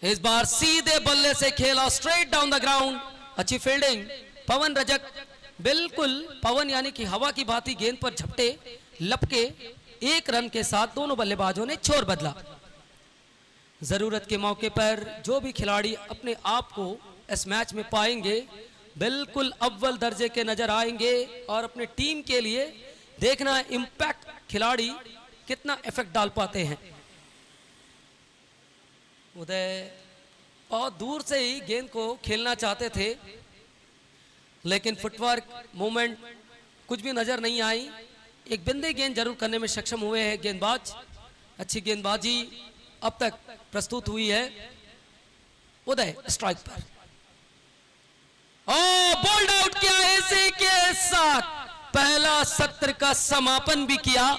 इस बार सीधे बल्ले से खेला स्ट्रेट डाउन द ग्राउंड, अच्छी फील्डिंग। पवन रजक, बिल्कुल पवन यानी कि हवा की भांति गेंद पर झपटे, लपके। 1 रन के साथ दोनों बल्लेबाजों ने छोर बदला। जरूरत के मौके पर जो भी खिलाड़ी अपने आप को इस मैच में पाएंगे बिल्कुल अव्वल दर्जे के नजर आएंगे और अपने टीम के लिए देखना इंपैक्ट खिलाड़ी कितना इफेक्ट डाल पाते हैं। उदय बहुत दूर से ही गेंद को खेलना चाहते थे, लेकिन फुटवर्क, मूवमेंट कुछ भी नजर नहीं आई। एक बिंदी गेंद जरूर करने में सक्षम हुए हैं गेंदबाज। अच्छी गेंदबाजी अब तक प्रस्तुत हुई है। उदय स्ट्राइक पर, बोल्ड आउट किया। इसी के साथ पहला सत्र का समापन भी किया।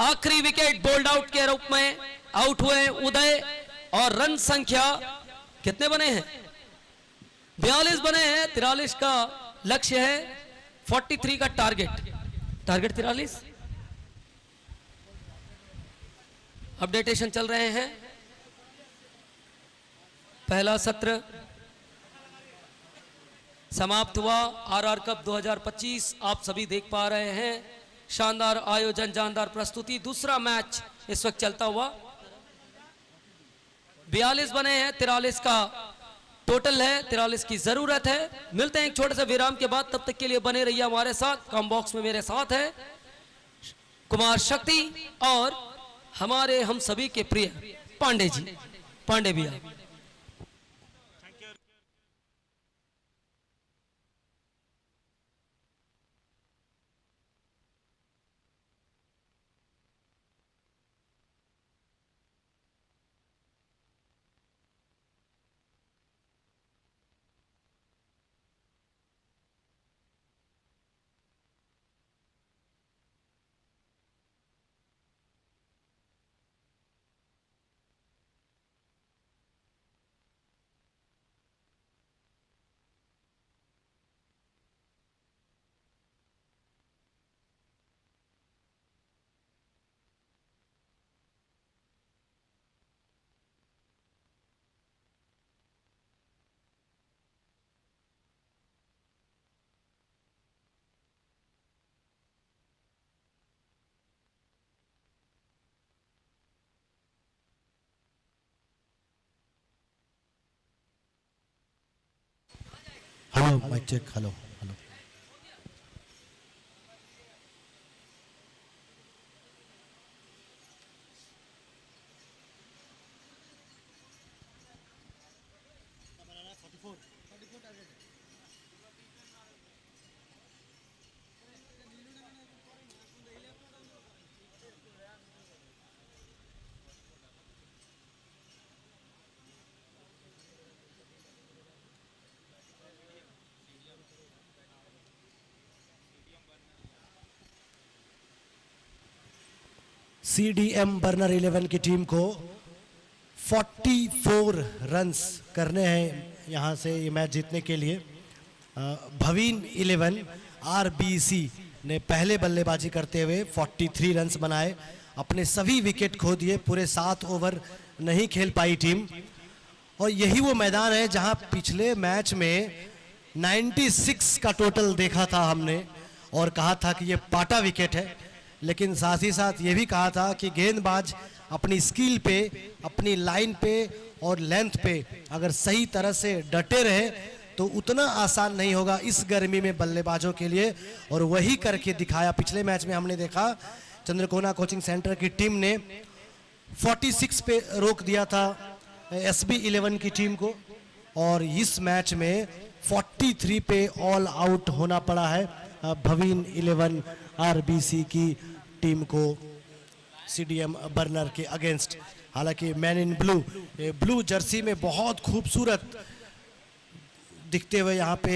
आखिरी विकेट बोल्ड आउट के रूप में आउट हुए उदय, और रन संख्या कितने बने हैं? 42 बने हैं। 43 का लक्ष्य है, 43 का टारगेट 43। अपडेटेशन चल रहे हैं। पहला सत्र समाप्त हुआ। आरआर कप 2025 आप सभी देख पा रहे हैं। शानदार आयोजन, जानदार प्रस्तुति। दूसरा मैच इस वक्त चलता हुआ। 42 बने हैं, 43 का टोटल है, 43 की जरूरत है। मिलते हैं एक छोटे से विराम के बाद, तब तक के लिए बने रहिए हमारे साथ। कम बॉक्स में मेरे साथ है कुमार शक्ति और हमारे हम सभी के प्रिय पांडे जी, पांडे भैया। Hello mic check, hello hello. CDM burner 11 की टीम को 44 रन्स करने हैं यहाँ से ये मैच जीतने के लिए। भवीन 11 RBC ने पहले बल्लेबाजी करते हुए 43 रन्स बनाए, अपने सभी विकेट खो दिए, पूरे 7 ओवर नहीं खेल पाई टीम। और यही वो मैदान है जहां पिछले मैच में 96 का टोटल देखा था हमने और कहा था कि ये पाटा विकेट है, लेकिन साथ ही साथ ये भी कहा था कि गेंदबाज अपनी स्किल पे, अपनी लाइन पे और लेंथ पे अगर सही तरह से डटे रहे तो उतना आसान नहीं होगा इस गर्मी में बल्लेबाजों के लिए, और वही करके दिखाया। पिछले मैच में हमने देखा चंद्रकोना कोचिंग सेंटर की टीम ने 46 पे रोक दिया था SB 11 की टीम को, और इस मैच में 43 पे ऑल आउट होना पड़ा है भवीन 11 RBC की टीम को CDM बर्नर के अगेंस्ट। हालांकि मैन इन ब्लू जर्सी में बहुत खूबसूरत दिखते हुए यहाँ पे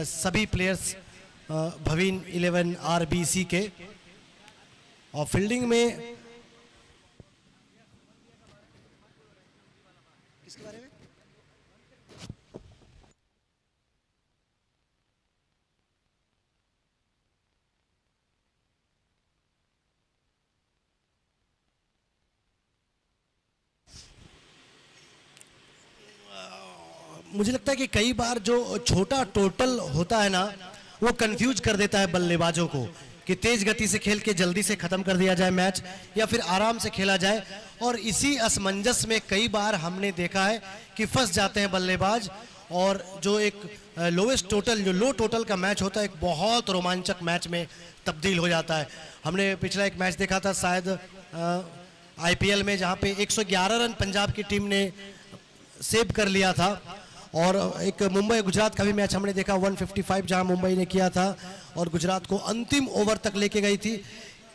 सभी प्लेयर्स भवीन 11 RBC के, और फील्डिंग में मुझे लगता है कि कई बार जो छोटा टोटल होता है ना, वो कंफ्यूज कर देता है बल्लेबाजों को कि तेज गति से खेल के जल्दी से खत्म कर दिया जाए मैच या फिर आराम से खेला जाए, और इसी असमंजस में कई बार हमने देखा है कि फंस जाते हैं बल्लेबाज, और जो एक लोएस्ट टोटल, जो लो टोटल का मैच होता है, एक बहुत रोमांचक मैच में तब्दील हो जाता है। हमने पिछला एक मैच देखा था शायद IPL में, जहाँ पे 111 रन पंजाब की टीम ने सेव कर लिया था, और एक मुंबई गुजरात का भी मैच हमने देखा 155 जहां मुंबई ने किया था और गुजरात को अंतिम ओवर तक लेके गई थी।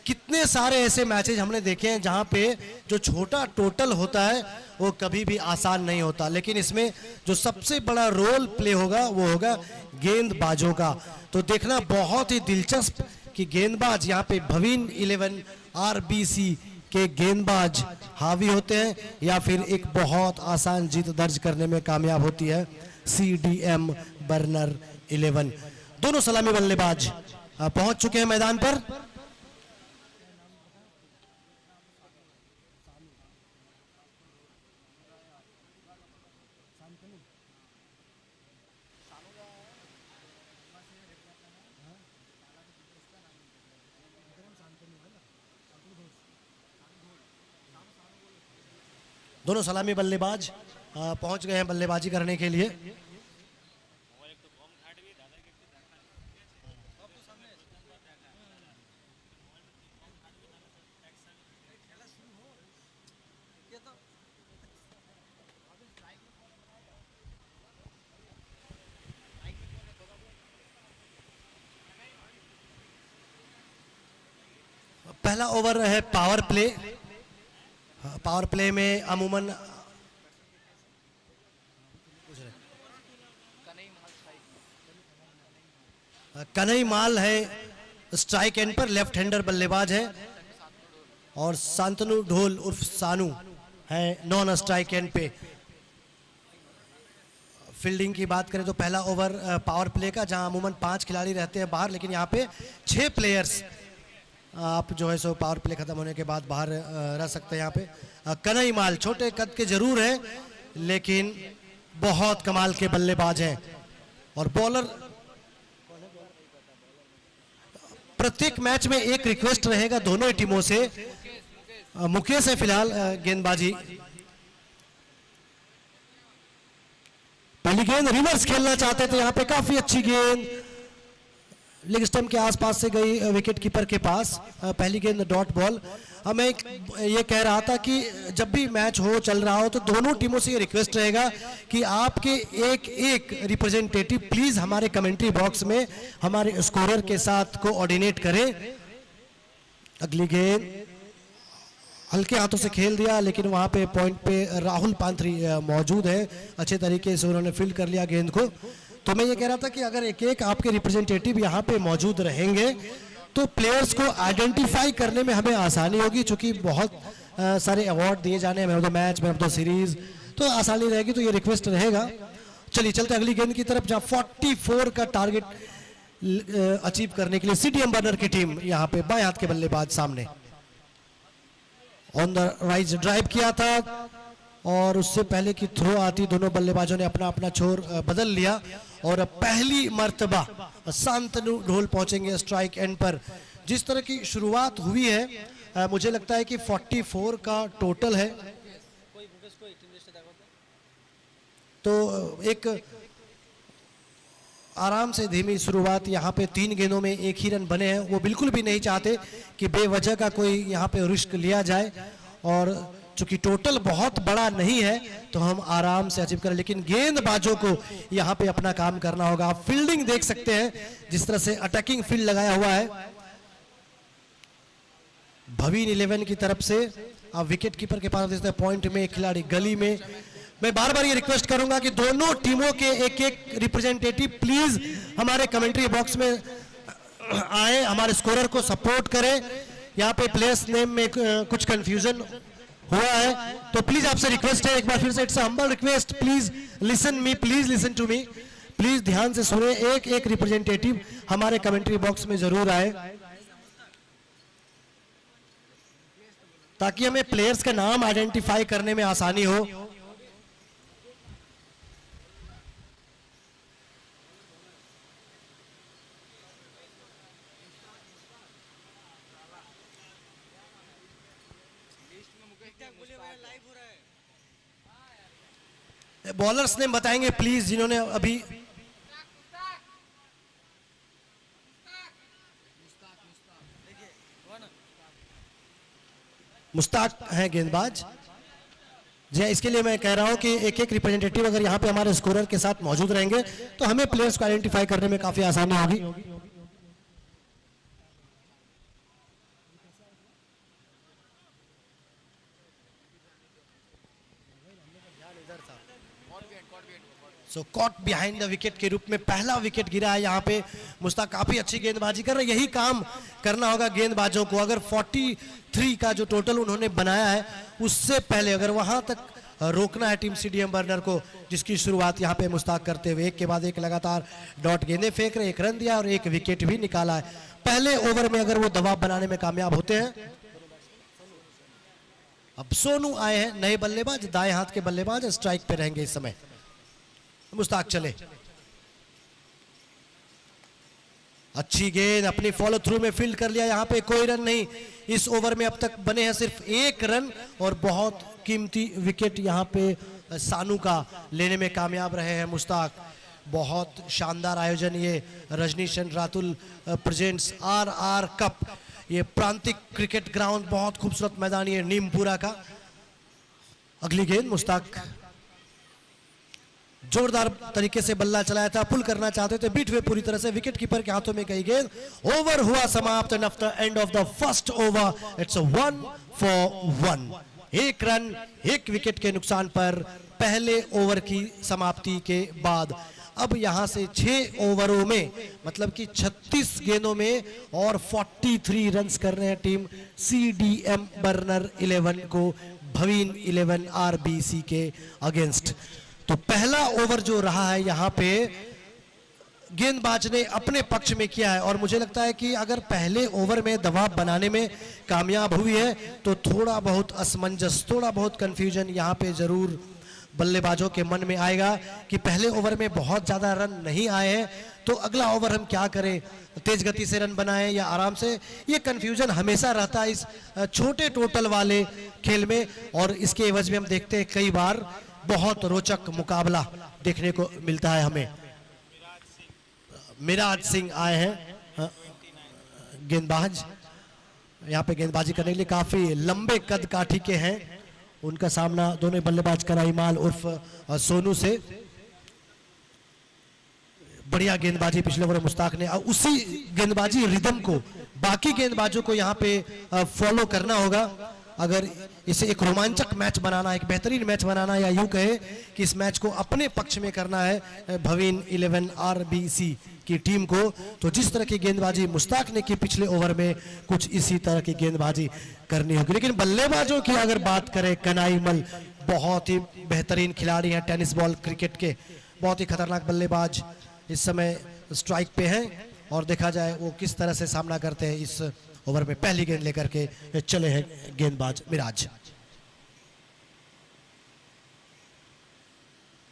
कितने सारे ऐसे मैचेज हमने देखे हैं जहां पे जो छोटा टोटल होता है वो कभी भी आसान नहीं होता, लेकिन इसमें जो सबसे बड़ा रोल प्ले होगा वो होगा गेंदबाजों का। तो देखना बहुत ही दिलचस्प कि गेंदबाज यहाँ पे भवीन 11 आरबीसी के गेंदबाज हावी होते हैं या फिर एक बहुत आसान जीत दर्ज करने में कामयाब होती है सीडीएम बर्नर 11। दोनों सलामी बल्लेबाज पहुंच चुके हैं मैदान पर। दोनों सलामी बल्लेबाज पहुंच गए हैं बल्लेबाजी करने के लिए। पहला ओवर है पावर प्ले। पावर प्ले में अमूमन कन्हई माल है स्ट्राइक एंड पर, लेफ्ट हैंडर बल्लेबाज है, और शांतनु ढोल उर्फ सानू है नॉन स्ट्राइक एंड पे। फील्डिंग की बात करें तो पहला ओवर पावर प्ले का, जहां अमूमन 5 खिलाड़ी रहते हैं बाहर, लेकिन यहाँ पे 6 प्लेयर्स आप जो है सो पावर प्ले खत्म होने के बाद बाहर रह सकते हैं। यहाँ पे कन्हई माल छोटे कद के जरूर हैं, लेकिन बहुत कमाल के बल्लेबाज हैं। और बॉलर, प्रत्येक मैच में एक रिक्वेस्ट रहेगा दोनों टीमों से। मुकेश है फिलहाल गेंदबाजी। पहली गेंद रिवर्स खेलना चाहते थे, यहाँ पे काफी अच्छी गेंद लेग स्टंप के आसपास से गई विकेट कीपर के पास। पहली गेंद डॉट बॉल। मैं ये कह रहा था कि जब भी मैच हो, चल रहा हो, तो दोनों टीमों से ये रिक्वेस्ट रहेगा कि आपके एक एक रिप्रेजेंटेटिव प्लीज हमारे कमेंट्री बॉक्स में हमारे स्कोरर के साथ कोऑर्डिनेट करें। अगली गेंद हल्के हाथों से खेल दिया, लेकिन वहां पे पॉइंट पे राहुल पांथरी मौजूद है, अच्छे तरीके से उन्होंने फील्ड कर लिया गेंद को। तो मैं ये कह रहा था कि अगर एक एक आपके रिप्रेजेंटेटिव यहाँ पे मौजूद रहेंगे तो प्लेयर्स को आइडेंटिफाई करने में हमें आसानी होगी, क्योंकि बहुत सारे अवार्ड दिए जाने हैं, man of the match, man of the series, तो आसानी रहेगी। तो ये रिक्वेस्ट रहेगा। चलिए चलते अगली गेंद की तरफ, जहाँ 44 का टारगेट अचीव करने के लिए सीडीएम बर्नर की टीम यहाँ पे बाएं हाथ के बल्लेबाज सामने ऑन द राइज ड्राइव किया था, और उससे पहले की थ्रो आती दोनों बल्लेबाजों ने अपना अपना छोर बदल लिया, और पहली मर्तबा शांतनु ढोल पहुंचेंगे स्ट्राइक एंड पर। जिस तरह की शुरुआत हुई है, मुझे लगता है कि 44 का टोटल है, तो एक आराम से धीमी शुरुआत। यहाँ पे 3 गेंदों में 1 ही रन बने हैं। वो बिल्कुल भी नहीं चाहते कि बेवजह का कोई यहाँ पे रिस्क लिया जाए, और चूंकि टोटल बहुत बड़ा नहीं है तो हम आराम से अचीव करें, लेकिन गेंदबाजों को यहाँ पे अपना काम करना होगा। आप फील्डिंग देख सकते हैं, जिस तरह से अटैकिंग फील्ड लगाया हुआ है भवीन 11 की तरफ से। आप विकेट कीपर के पास देखते हैं, पॉइंट में एक खिलाड़ी गली में। मैं बार बार ये रिक्वेस्ट करूंगा कि दोनों टीमों के एक एक रिप्रेजेंटेटिव प्लीज हमारे कमेंट्री बॉक्स में आए, हमारे स्कोरर को सपोर्ट करें। यहाँ पे प्लेयर्स नेम में कुछ कंफ्यूजन हुआ है, तो प्लीज आपसे रिक्वेस्ट है, एक बार फिर से, it's humble request, please listen me, please listen to me, please ध्यान से सुने। एक एक रिप्रेजेंटेटिव हमारे कमेंट्री बॉक्स में जरूर आए, ताकि हमें प्लेयर्स का नाम आइडेंटिफाई करने में आसानी हो। बॉलर्स नेम बताएंगे प्लीज, जिन्होंने अभी मुश्ताक है गेंदबाज जी। इसके लिए मैं कह रहा हूं कि एक एक रिप्रेजेंटेटिव अगर यहाँ पे हमारे स्कोरर के साथ मौजूद रहेंगे तो हमें प्लेयर्स को आइडेंटिफाई करने में काफी आसानी होगी। सो कॉट बिहाइंड द विकेट के रूप में पहला विकेट गिरा है यहाँ पे। मुश्ताक काफी अच्छी गेंदबाजी कर रहे हैं, यही काम करना होगा गेंदबाजों को। अगर 43 का जो टोटल उन्होंने बनाया है उससे पहले अगर वहां तक रोकना है टीम सीडीएम बर्नर को, जिसकी शुरुआत यहाँ पे मुश्ताक करते हुए एक के बाद एक लगातार डॉट गेंदें फेंक रहे, एक रन दिया और एक विकेट भी निकाला है। पहले ओवर में अगर वो दबाव बनाने में कामयाब होते हैं। अब सोनू आए हैं नए बल्लेबाज, दाएं हाथ के बल्लेबाज, स्ट्राइक पे रहेंगे इस समय। मुश्ताक चले, अच्छी गेंद अपनी फॉलो थ्रू में फील्ड कर लिया, यहाँ पे कोई रन नहीं। इस ओवर में अब तक बने हैं सिर्फ एक रन और बहुत कीमती विकेट यहाँ पे सानू का लेने में कामयाब रहे हैं मुश्ताक। बहुत शानदार आयोजन ये Rajnish and Ratul presents RR cup, ये प्रांतिक क्रिकेट ग्राउंड, बहुत खूबसूरत मैदान ये नीमपुरा का। अगली गेंद मुश्ताक जोरदार तरीके से बल्ला चलाया था, पुल करना चाहते थे, बीट हुए पूरी तरह से, विकेट कीपर के हाथों में गई गेंद। ओवर हुआ समाप्त and after end of the first over it's 1 for 1। एक रन एक विकेट के नुकसान पर पहले ओवर की समाप्ति के बाद। अब यहां से 6 ओवरों में मतलब कि 36 गेंदों में और 43 रन्स कर रहे हैं टीम सीडीएम बर्नर 11 को भवीन 11 आरबीसी के अगेंस्ट। तो पहला ओवर जो रहा है यहाँ पे गेंदबाज ने अपने पक्ष में किया है और मुझे लगता है कि अगर पहले ओवर में दबाव बनाने में कामयाब हुई है तो थोड़ा बहुत असमंजस, थोड़ा बहुत कंफ्यूजन यहाँ पे जरूर बल्लेबाजों के मन में आएगा कि पहले ओवर में बहुत ज्यादा रन नहीं आए हैं तो अगला ओवर हम क्या करें, तेज गति से रन बनाएं या आराम से। ये कंफ्यूजन हमेशा रहता है इस छोटे टोटल वाले खेल में और इसके एवज में हम देखते हैं कई बार बहुत रोचक मुकाबला देखने को मिलता है हमें। मिराज सिंह आए हैं गेंदबाज, यहाँ पे गेंदबाजी करने के लिए काफी लंबे कद काठी के हैं। उनका सामना दोनों बल्लेबाज कराईमाल उर्फ सोनू से। बढ़िया गेंदबाजी पिछले ओवर मुश्ताक ने, उसी गेंदबाजी रिदम को बाकी गेंदबाजों को यहाँ पे फॉलो करना होगा अगर इसे एक रोमांचक मैच बनाना है, एक बेहतरीन मैच बनाना है, या यूं कहे कि इस मैच को अपने पक्ष में करना है भवीन 11 आरबीसी की टीम को। तो जिस तरह की गेंदबाजी मुश्ताक ने की पिछले ओवर में कुछ इसी तरह की गेंदबाजी करनी होगी। लेकिन बल्लेबाजों की अगर बात करें, कनाईमल बहुत ही बेहतरीन खिलाड़ी हैं टेनिस बॉल क्रिकेट के, बहुत ही खतरनाक बल्लेबाज इस समय स्ट्राइक पे हैं और देखा जाए वो किस तरह से सामना करते हैं। इस ओवर में पहली गेंद लेकर के चले हैं गेंदबाज Miraj.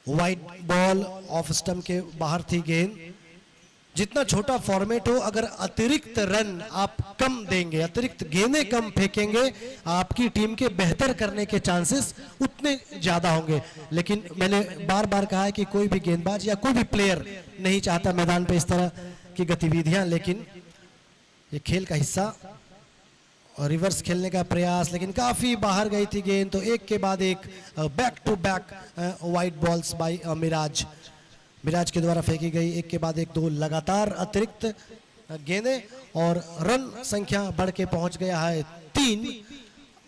Wide ball off stump के बाहर थी गेंद। जितना छोटा फॉर्मेट हो, अगर अतिरिक्त रन आप कम देंगे, अतिरिक्त गेंदें कम फेंकेंगे, आपकी टीम के बेहतर करने के चांसेस उतने ज्यादा होंगे। लेकिन मैंने बार बार कहा है कि कोई भी गेंदबाज या कोई भी प्लेयर नहीं चाहता मैदान पे इस तरह की गतिविधियां, लेकिन ये खेल का हिस्सा और रिवर्स खेलने का प्रयास, लेकिन काफी बाहर गई थी गेंद। तो एक के बाद एक back to back wide balls by Miraj के द्वारा फेंकी गई एक के बाद एक, 2 लगातार अतिरिक्त गेंदें और रन संख्या बढ़ के पहुंच गया है 3,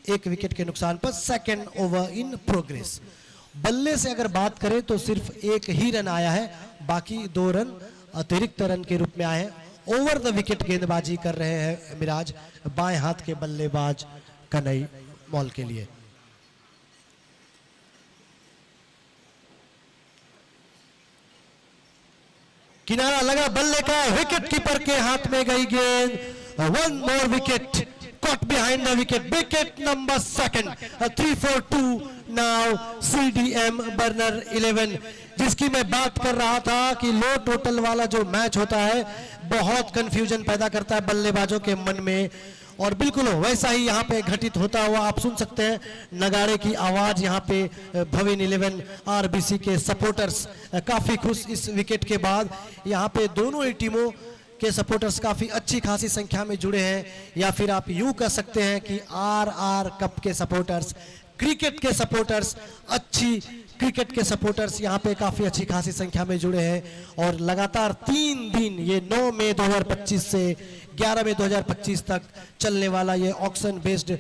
एक विकेट के नुकसान पर। Second over in progress. बल्ले से अगर बात करें तो सिर्फ एक ही रन आया है, बाकी 2 रन अतिरिक्त रन के रूप में आए हैं। ओवर द विकेट गेंदबाजी कर रहे हैं मिराज, बाएं हाथ के बल्लेबाज कनई मॉल के लिए। किनारा लगा बल्ले का, विकेट कीपर के हाथ में गई गेंद। 1 more wicket caught behind the wicket, wicket number 2, 3 for 2 now CDM Burner 11। जिसकी मैं बात कर रहा था कि लो टोटल वाला जो मैच होता है बहुत कंफ्यूजन पैदा करता है बल्लेबाजों के मन में, और बिल्कुल वैसा ही यहाँ पे घटित होता हुआ आप सुन सकते हैं नगाड़े की आवाज। यहाँ पे भवीन 11 आरबीसी के सपोर्टर्स काफी खुश इस विकेट के बाद। यहाँ पे दोनों ही टीमों के सपोर्टर्स काफी अच्छी खासी संख्या में जुड़े हैं, या फिर आप यूं कह सकते हैं कि आरआर कप के सपोर्टर्स क्रिकेट के सपोर्टर्स, अच्छी क्रिकेट के सपोर्टर्स यहाँ पे काफ़ी अच्छी खासी संख्या में जुड़े हैं और लगातार 3 दिन, ये 9 मई 2025 से 11 मई 2025 तक चलने वाला ये auction based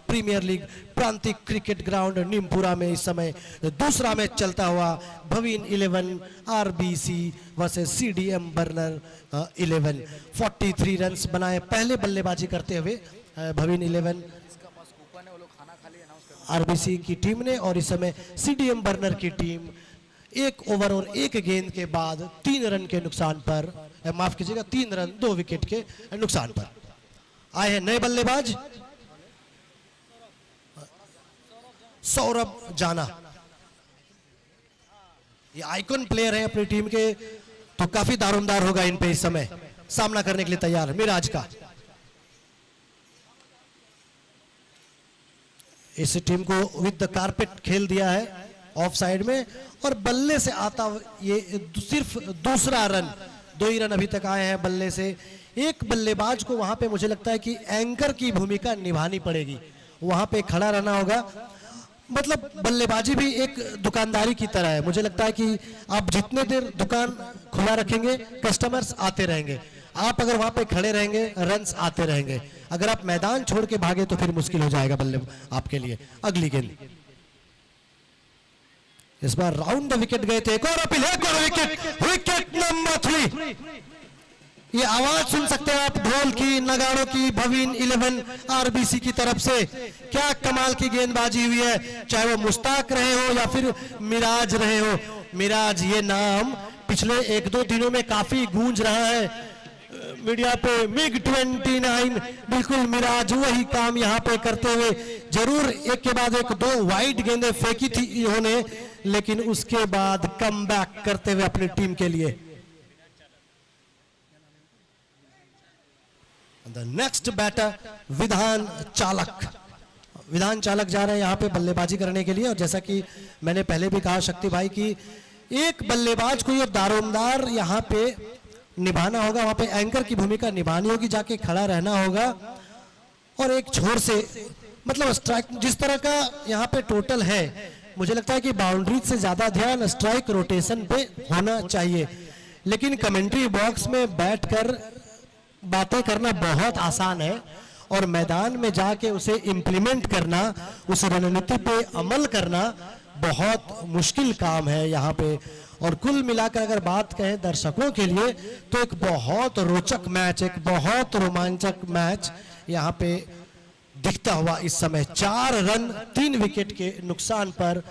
premiere league प्रांतिक cricket ground Neempura में इस समय दूसरा मैच चलता हुआ भवीन 11 RBC versus CDM burner 11। 43 runs बनाए पहले बल्लेबाजी करते हुए भवीन 11 आरबीसी की टीम ने, और इस समय सीडीएम बर्नर की टीम 1 ओवर और 1 गेंद के बाद 3 रन के नुकसान पर, माफ कीजिएगा 3 रन 2 विकेट के नुकसान पर आए हैं नए बल्लेबाज सौरभ जाना। ये आइकॉन प्लेयर है अपनी टीम के, तो काफी दारोमदार होगा इन पे इस समय सामना करने के लिए तैयार है मिराज का। इस टीम को विद द कारपेट खेल दिया है ऑफ साइड में, और बल्ले से आता ये सिर्फ दूसरा रन, 2 ही रन अभी तक आए हैं बल्ले से। एक बल्लेबाज को वहां पे मुझे लगता है कि एंकर की भूमिका निभानी पड़ेगी, वहां पे खड़ा रहना होगा। मतलब बल्लेबाजी भी एक दुकानदारी की तरह है, मुझे लगता है कि आप जितने देर दुकान खुला रखेंगे कस्टमर्स आते रहेंगे, आप अगर वहां पे खड़े रहेंगे रन्स आते रहेंगे, अगर आप मैदान छोड़ के भागे तो फिर मुश्किल हो जाएगा बल्ले आपके लिए। अगली गेंद, इस बार राउंड द विकेट गए थे, एक और अपील, एक और विकेट, विकेट नंबर 3। ये आवाज सुन सकते हैं आप ढोल की, नगाड़ों की, भवीन 11 आरबीसी की तरफ से। क्या कमाल की गेंदबाजी हुई है, चाहे वो मुश्ताक रहे हो या फिर मिराज रहे हो। मिराज ये नाम पिछले 1-2 दिनों में काफी गूंज रहा है मीडिया पे। मिग 29, बिल्कुल मिराज वही काम यहाँ पे करते हुए, जरूर एक के बाद एक 2 वाइड गेंदें फेंकी थी इन्होंने, लेकिन उसके बाद कम बैक करते हुए अपनी टीम के लिए। द नेक्स्ट बैटर विधान चालक, विधान चालक जा रहे हैं यहाँ पे बल्लेबाजी करने के लिए। और जैसा कि मैंने पहले भी कहा शक्ति भाई की, एक बल्लेबाज को ये दारोमदार यहाँ पे निभाना होगा, वहां पे एंकर की भूमिका निभानी होगी, जाके खड़ा रहना होगा, और एक छोर से मतलब स्ट्राइक जिस तरह का यहाँ पे टोटल है, मुझे लगता है कि बाउंड्री से ज्यादा ध्यान स्ट्राइक रोटेशन पे होना चाहिए। लेकिन कमेंट्री बॉक्स में बैठकर बातें करना बहुत आसान है, और मैदान में जाके उसे इंप्लीमेंट करना, उस रणनीति पे अमल करना बहुत मुश्किल काम है यहाँ पे। और कुल मिलाकर अगर बात कहें दर्शकों के लिए, तो एक बहुत रोचक मैच, एक बहुत रोमांचक मैच यहाँ पे दिखता हुआ इस समय। 4 रन 3 विकेट के नुकसान पर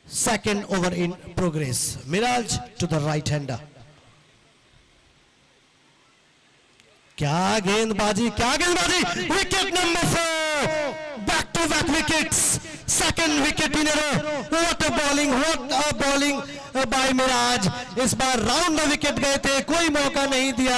second over in progress. Miraj to the right hander, क्या गेंदबाजी, क्या गेंदबाजी, wicket number 4, back to back wickets, second wicket in a row। What a bowling, what a bowling by Miraj. इस बार राउंड द विकेट गए थे, कोई मौका नहीं दिया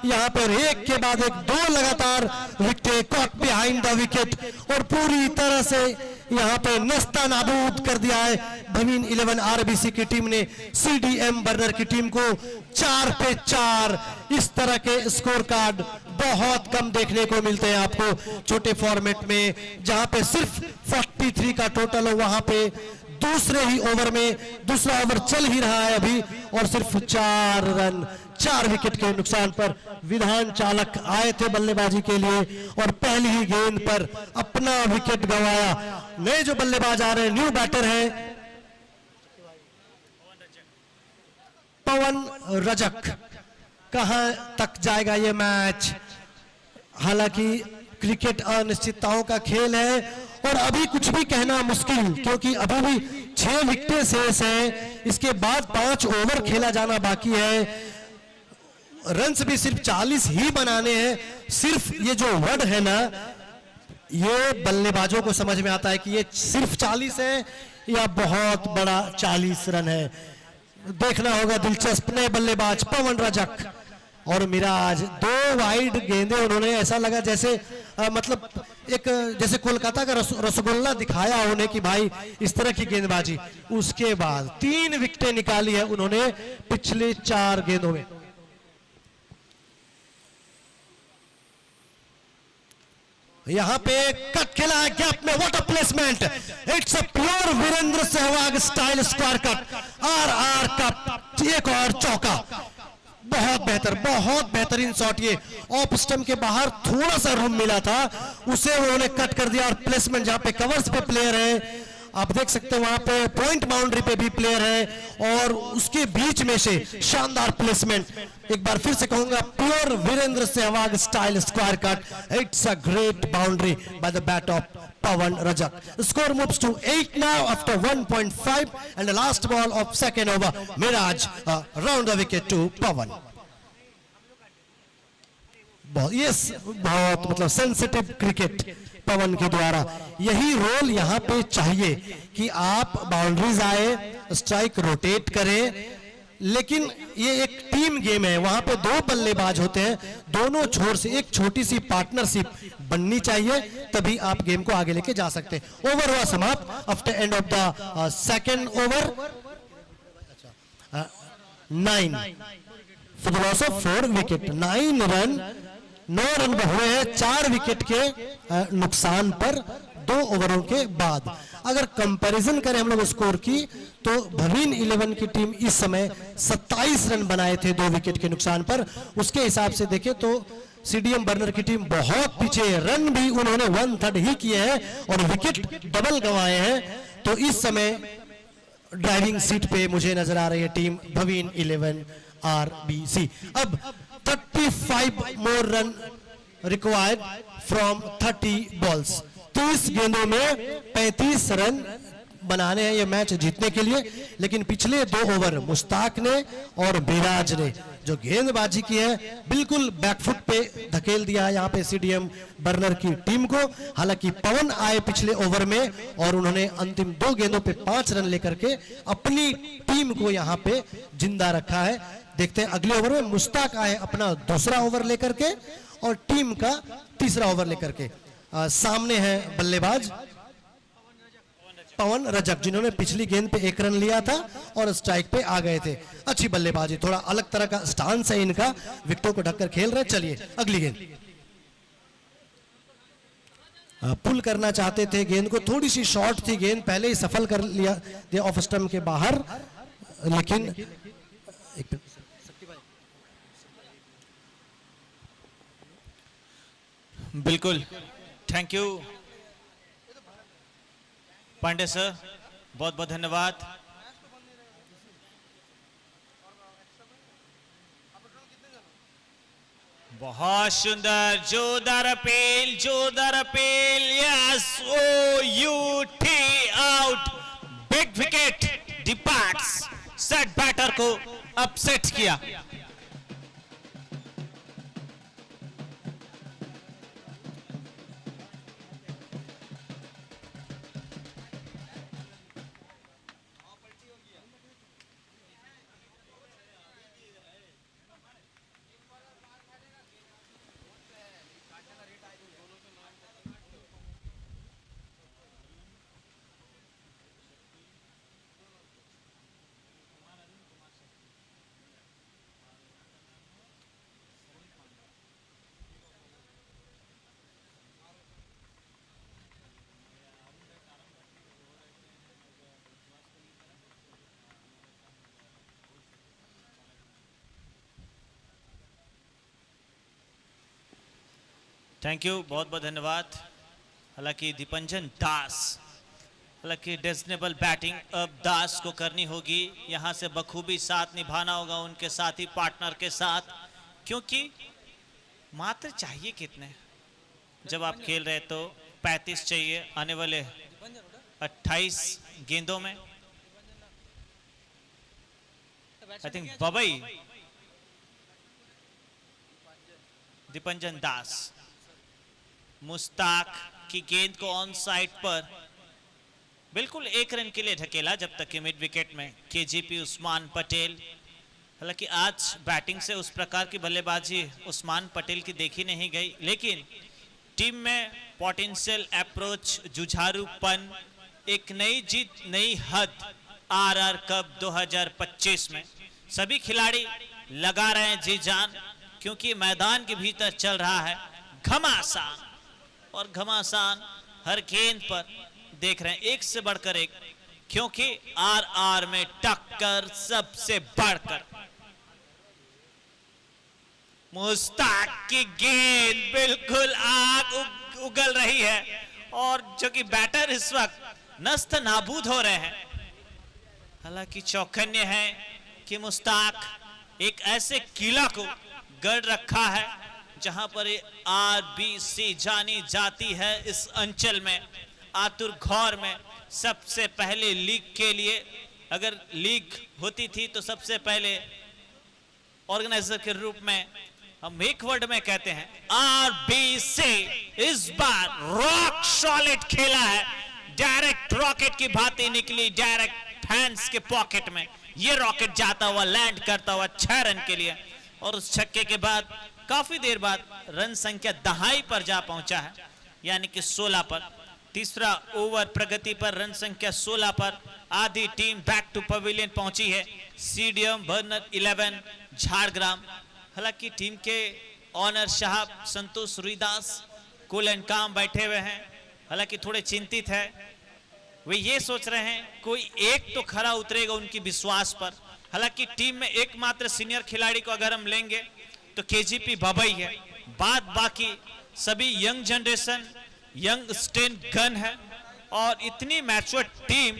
यहाँ पर, एक के बाद एक 2 लगातार wicket caught behind the wicket, और पूरी तरह से यहाँ पे नस्ता नाबूद कर दिया है भवीन 11 आरबीसी की टीम ने सीडीएम बर्नर की टीम को। 4 पे 4 इस तरह के स्कोर कार्ड बहुत कम देखने को मिलते हैं आपको छोटे फॉर्मेट में, जहां पे सिर्फ 43 का टोटल हो, वहां पे दूसरे ही ओवर में, दूसरा ओवर चल ही रहा है अभी, और सिर्फ 4 रन 4 विकेट के नुकसान पर विधान चालक आए थे बल्लेबाजी के लिए, और पहली ही गेंद पर अपना विकेट गंवाया। नए जो बल्लेबाज आ रहे हैं, न्यू बैटर है पवन रजक। कहां तक जाएगा ये मैच, हालांकि क्रिकेट अनिश्चितताओं का खेल है, और अभी कुछ भी कहना मुश्किल, क्योंकि अभी भी 6 विकेटें शेष हैं, इसके बाद 5 ओवर खेला जाना बाकी है, रन्स भी सिर्फ 40 ही बनाने हैं। सिर्फ ये जो वर्ड है ना, ये बल्लेबाजों को समझ में आता है कि ये सिर्फ 40 है या बहुत बड़ा 40 रन है। देखना होगा, दिलचस्प। नए बल्लेबाज पवन रजक और मिराज, 2 वाइड गेंदें उन्होंने, ऐसा लगा जैसे मतलब एक जैसे कोलकाता का रसगुल्ला दिखाया उन्हें कि भाई इस तरह की गेंदबाजी। उसके बाद 3 विकेटें निकाली है उन्होंने पिछले 4 गेंदों में। यहाँ पे कट खेला है गैप में, what a placement, it's a pure Virender Sehwag style square cut, or cut, एक और चौका, बहुत बेहतर, बहुत बेहतरीन शॉट। ये ऑफ स्टंप के बाहर थोड़ा सा रूम मिला था, उसे उन्होंने कट कर दिया, और प्लेसमेंट जहां पे कवर्स पे प्लेयर है, आप देख सकते हैं वहां पे पॉइंट बाउंड्री पे भी प्लेयर है, और उसके बीच में से शानदार प्लेसमेंट। एक बार फिर से कहूंगा, pure Virender Sehwag style square cut, it's a great boundary by the bat of Pawan Rajak. The score moves to 8 now after 1.5 and the last ball of second over. Miraj round the wicket to Pawan. Yes, बहुत मतलब सेंसिटिव क्रिकेट पवन के द्वारा। यही रोल यहाँ पे चाहिए कि आप बाउंड्रीज आए, स्ट्राइक रोटेट करें, लेकिन ये एक टीम गेम है, वहां पे दो बल्लेबाज होते हैं, दोनों छोर से एक छोटी सी पार्टनरशिप बननी चाहिए, तभी आप गेम को आगे लेके जा सकते हैं। ओवर हुआ समाप्त after end of the second over, 9 for the loss of 4 wicket, 9 run, 9 run हुए हैं 4 विकेट के नुकसान पर 2 ओवरों के बाद। अगर कंपैरिजन करें हम लोग स्कोर की, तो भवीन 11 की टीम इस समय 27 रन बनाए थे 2 विकेट के नुकसान पर। उसके हिसाब से देखें तो सीडीएम बर्नर की टीम बहुत पीछे, रन भी उन्होंने 1/3 ही किए हैं और विकेट डबल गंवाए हैं। तो इस समय ड्राइविंग सीट पे मुझे नजर आ रही है टीम भवीन 11 RBC। अब 35 more run required from 30 balls, 30 गेंदों में 35 रन बनाने हैं ये मैच जीतने के लिए। लेकिन पिछले 2 ओवर मुश्ताक ने और बिराज ने जो गेंदबाजी की है, बिल्कुल बैकफुट पे धकेल दिया है यहाँ पे सीडीएम बर्नर की टीम को। हालांकि पवन आए पिछले ओवर में और उन्होंने अंतिम 2 गेंदों पे 5 रन लेकर के अपनी टीम को यहाँ पे जिंदा रखा है। देखते हैं अगले ओवर में मुश्ताक आए अपना दूसरा ओवर लेकर के और टीम का तीसरा ओवर लेकर के। सामने है बल्लेबाज पवन रजक, जिन्होंने पिछली गेंद पे 1 रन लिया था और स्ट्राइक पे आ गए थे। अच्छी बल्लेबाजी, थोड़ा अलग तरह का स्टांस है इनका, विकेटों को ढककर खेल रहे। चलिए अगली गेंद, पुल करना चाहते थे गेंद को, थोड़ी सी शॉर्ट थी गेंद, पहले ही सफल कर लिया ऑफ स्टंप के बाहर। लेकिन बिल्कुल, थैंक यू पांडे सर, बहुत बहुत धन्यवाद। बहुत सुंदर, जोरदार अपील, जोरदार appeal, yes, O U T out, big wicket departs, set batter को अपसेट किया। थैंक यू, बहुत बहुत धन्यवाद। हालांकि दीपंजन दास, हालांकि डिजनेबल बैटिंग अब दास को करनी होगी, यहाँ से बखूबी साथ निभाना होगा उनके साथी पार्टनर के साथ, क्योंकि मात्र चाहिए कितने जब आप खेल रहे तो 35 चाहिए आने वाले 28 गेंदों में। आई थिंक बबई, दीपंजन दास, मुश्ताक की गेंद को ऑन साइड पर बिल्कुल 1 रन के लिए ढकेला, जब तक कि मिड विकेट में केजीपी उस्मान पटेल। हालांकि आज बैटिंग से उस प्रकार की बल्लेबाजी उस्मान पटेल की देखी नहीं गई, लेकिन टीम में पोटेंशियल अप्रोच, जुझारूपन, एक नई जीत नई हद आरआर कप 2025 में सभी खिलाड़ी लगा रहे हैं जी जान, क्योंकि मैदान के भीतर चल रहा है घमासान। और घमासान हर गेंद पर देख रहे हैं, एक से बढ़कर एक, क्योंकि आर में टक्कर सबसे बढ़कर। मुश्ताक की गेंद बिल्कुल आग उगल रही है और जो कि बैटर इस वक्त नस्त नाबूद हो रहे हैं। हालांकि चौकन्य है कि मुश्ताक एक ऐसे किला को गढ़ रखा है जहां पर आरबीसी जानी जाती है। इस अंचल में, आतुर घौर में सबसे पहले लीग के लिए, अगर लीग होती थी तो सबसे पहले ऑर्गेनाइजर के रूप में हम एक वर्ड में कहते हैं आरबीसी। इस बार रॉक सॉलिड खेला है, डायरेक्ट रॉकेट की भांति निकली, डायरेक्ट फैंस के पॉकेट में ये रॉकेट जाता हुआ लैंड करता हुआ 6 रन के लिए। और उस छक्के के बाद काफी देर बाद रन संख्या दहाई पर जा पहुंचा है, यानी कि 16 पर। तीसरा ओवर प्रगति पर रन संख्या 16 पर आधी टीम बैक टू पवेलियन पहुंची है। CDM burner 11 Jhargram. हालांकि टीम के ऑनर साहब संतोष रुईदास कूल एंड काम बैठे हुए हैं, हालांकि थोड़े चिंतित है। वे ये सोच रहे हैं कोई एक तो खरा उतरेगा उनकी विश्वास पर। हालांकि टीम में एकमात्र सीनियर खिलाड़ी को अगर हम लेंगे तो केजीपी बबई है, बाद बाकी सभी young generation, young Sten gun है। और इतनी मैच्योर टीम,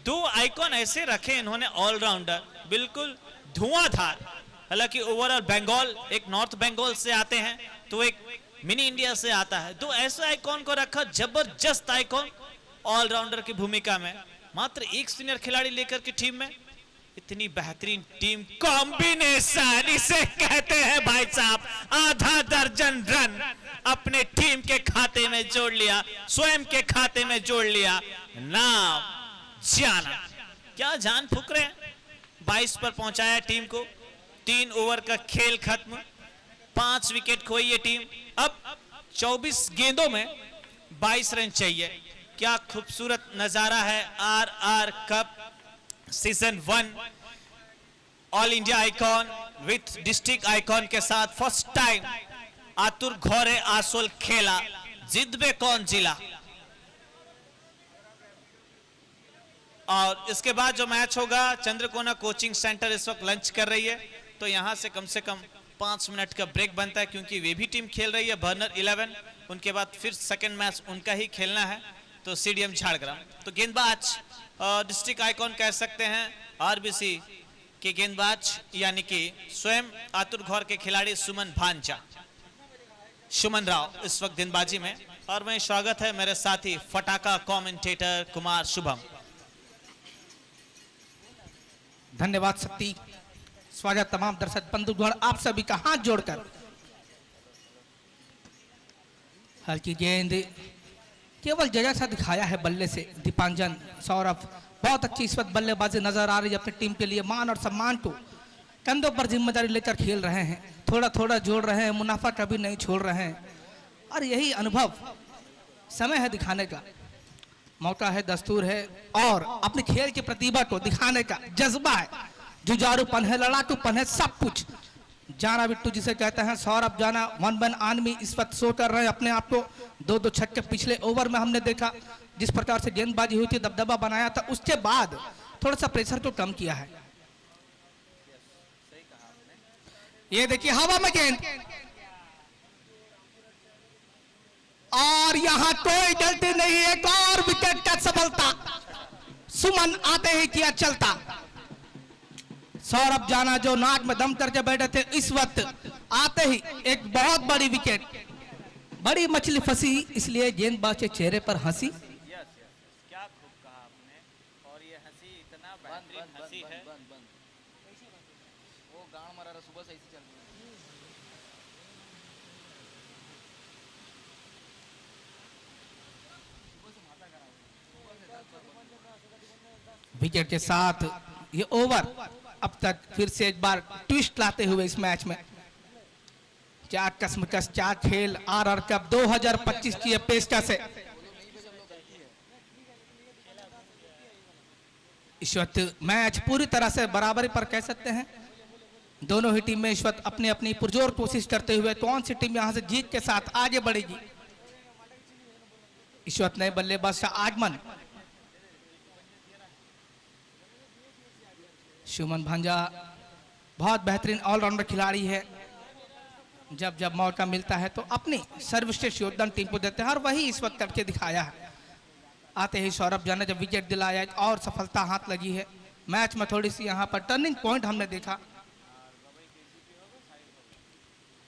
2 आइकॉन ऐसे रखे इन्होंने ऑलराउंडर, बिल्कुल धुआंधार। हालांकि ओवरऑल बंगाल, एक नॉर्थ बंगाल से आते हैं तो एक मिनी इंडिया से आता है, 2 ऐसे आइकॉन को रखा, जबरदस्त आइकॉन ऑलराउंडर की भूमिका में। मात्र एक सीनियर खिलाड़ी लेकर की टीम में इतनी बेहतरीन टीम कॉम्बिनेशन इसे कहते हैं भाई साहब। आधा दर्जन रन अपने टीम के खाते में जोड़ लिया, स्वयं के खाते में जोड़ लिया। नाम जाना, क्या जान फूक रहे हैं। 22 पर पहुंचाया टीम को। 3 ओवर का खेल खत्म, 5 विकेट खोई ये टीम। अब 24 गेंदों में 22 रन चाहिए। क्या खूबसूरत नजारा है। R cup season 1 all India icon with district icon के साथ फर्स्ट टाइम आतुर घोरे आसोल खेला। जिद्बे कौन जिला। और इसके बाद जो मैच होगा, चंद्रकोना कोचिंग सेंटर इस वक्त लंच कर रही है, तो यहां से कम 5 मिनट का ब्रेक बनता है, क्योंकि वे भी टीम खेल रही है बर्नर 11। उनके बाद फिर सेकंड मैच उनका ही खेलना है, तो सीडीएम झारग्राम। तो गेंदबाज डिस्ट्रिक्ट आइकॉन कह सकते हैं, आरबीसी के गेंदबाज यानी कि स्वयं आतुर घौर के खिलाड़ी सुमन भांजा, सुमन राव इस वक्त गेंदबाजी में। और मैं स्वागत है मेरे साथी फटाका कमेंटेटर कुमार शुभम। धन्यवाद शक्ति। स्वागत तमाम दर्शक बंधुगण आप सभी का हाथ जोड़कर। हल्की गेंद केवल जगह सा दिखाया है बल्ले से। दीपांजन सौरभ बहुत अच्छी इस वक्त बल्लेबाजी नजर आ रही है। अपनी टीम के लिए मान और सम्मान को कंधों पर जिम्मेदारी लेकर खेल रहे हैं, थोड़ा थोड़ा जोड़ रहे हैं, मुनाफा कभी नहीं छोड़ रहे हैं। और यही अनुभव समय है दिखाने का, मौका है, दस्तूर है और अपने खेल की प्रतिभा को दिखाने का जज्बा है, जुझारूपन है, लड़ाकूपन है, सब कुछ। जाना बिट्टू जिसे कहते हैं, सौरभ जाना 1 आदमी इस वक्त शो कर रहे हैं अपने आप को। 2 छक्के पिछले ओवर में हमने देखा, जिस प्रकार से गेंदबाजी हुई थी, दबदबा बनाया था, उसके बाद थोड़ा सा प्रेशर को कम किया है। ये देखिए हवा में गेंद, और यहां कोई गलती नहीं, एक और विकेट का सफलता सुमन आते ही किया चलता। सौरभ जाना जो नाक में दम करके बैठे थे, इस वक्त आते ही एक बहुत बड़ी विकेट। बड़ी मछली फंसी, इसलिए गेंदबाज के चेहरे पर हंसी। क्या खूब कहा आपने। और ये हंसी इतना बेहतरीन हंसी है। वो गांव मारा रहा, सुबह से ऐसे चल रही है। विकेट के साथ ये ओवर अब तक फिर से एक बार ट्विस्ट लाते हुए इस मैच में। क्या कसमकस, क्या खेल। आर कप 2025 की ये पेशकश है। इस वक्त मैच पूरी तरह से बराबरी पर कह सकते हैं। दोनों ही टीमें इस वक्त अपनी अपनी पुरजोर कोशिश करते हुए कौन सी टीम यहां से जीत के साथ आगे बढ़ेगी। इस वक्त नए बल्लेबाज का आगमन। सुमन भांजा बहुत बेहतरीन ऑलराउंडर खिलाड़ी है, जब जब मौका मिलता है तो अपनी सर्वश्रेष्ठ योगदान टीम को देते हैं और वही इस वक्त करके दिखाया है। आते ही सौरभ जाने जब विकेट दिलाया और सफलता हाथ लगी है। मैच में थोड़ी सी यहाँ पर टर्निंग पॉइंट हमने देखा।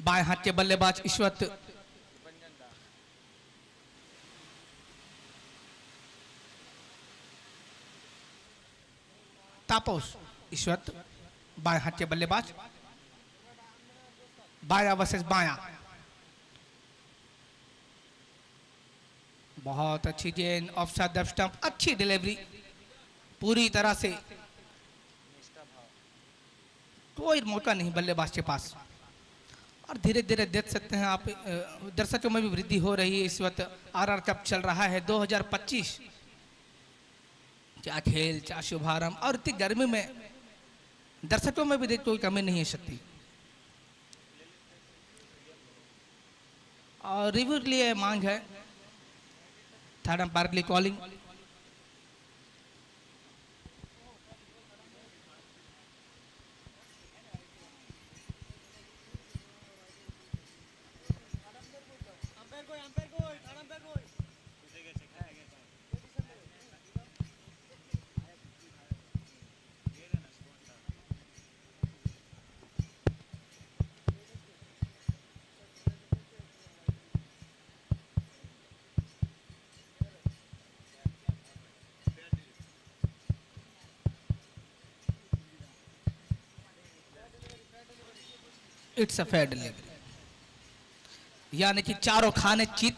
बाएं हाथ के बल्लेबाज इस वक्त तापोस, इस वक्त बाएं हाथ के बल्लेबाज, बाया वर्सेस बाया। बहुत अच्छी गेंद ऑफ साइड द स्टंप, अच्छी डिलीवरी, पूरी तरह से कोई मौका नहीं बल्लेबाज के पास। और धीरे धीरे देख सकते हैं आप, दर्शकों में भी वृद्धि हो रही है। इस वक्त आरआर कप चल रहा है 2025। क्या खेल, क्या शुभारंभ, और इतनी गर्मी में दर्शकों में भी देख कोई कमी नहीं है सकती। और रिव्यू के लिए मांग है, थर्ड अंपायर के लिए calling. It's a fair delivery, यानी कि चारों खाने चित,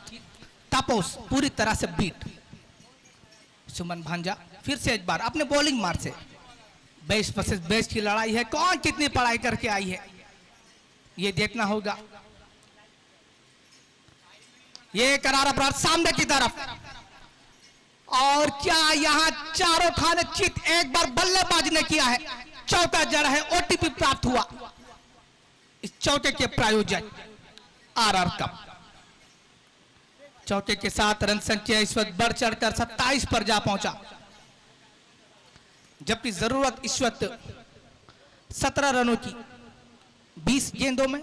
तापोस पूरी तरह से बीट। सुमन भांजा फिर से एक बार अपने बॉलिंग मार से बेस वर्सेस बेस की लड़ाई है। कौन कितनी पढ़ाई करके आई है ये देखना होगा। ये करारा प्राप्त सामने की तरफ, और क्या यहाँ चारों खाने चित एक बार बल्लेबाज ने किया है। चौथा जड़ है, ओटीपी प्राप्त हुआ। इस चौथे के प्रायोजक आरआर कप, चौथे के साथ रन संख्या इस वक्त बढ़ चढ़कर 27 पर जा पहुंचा, जबकि जरूरत इस वक्त 17 रनों की 20 गेंदों में।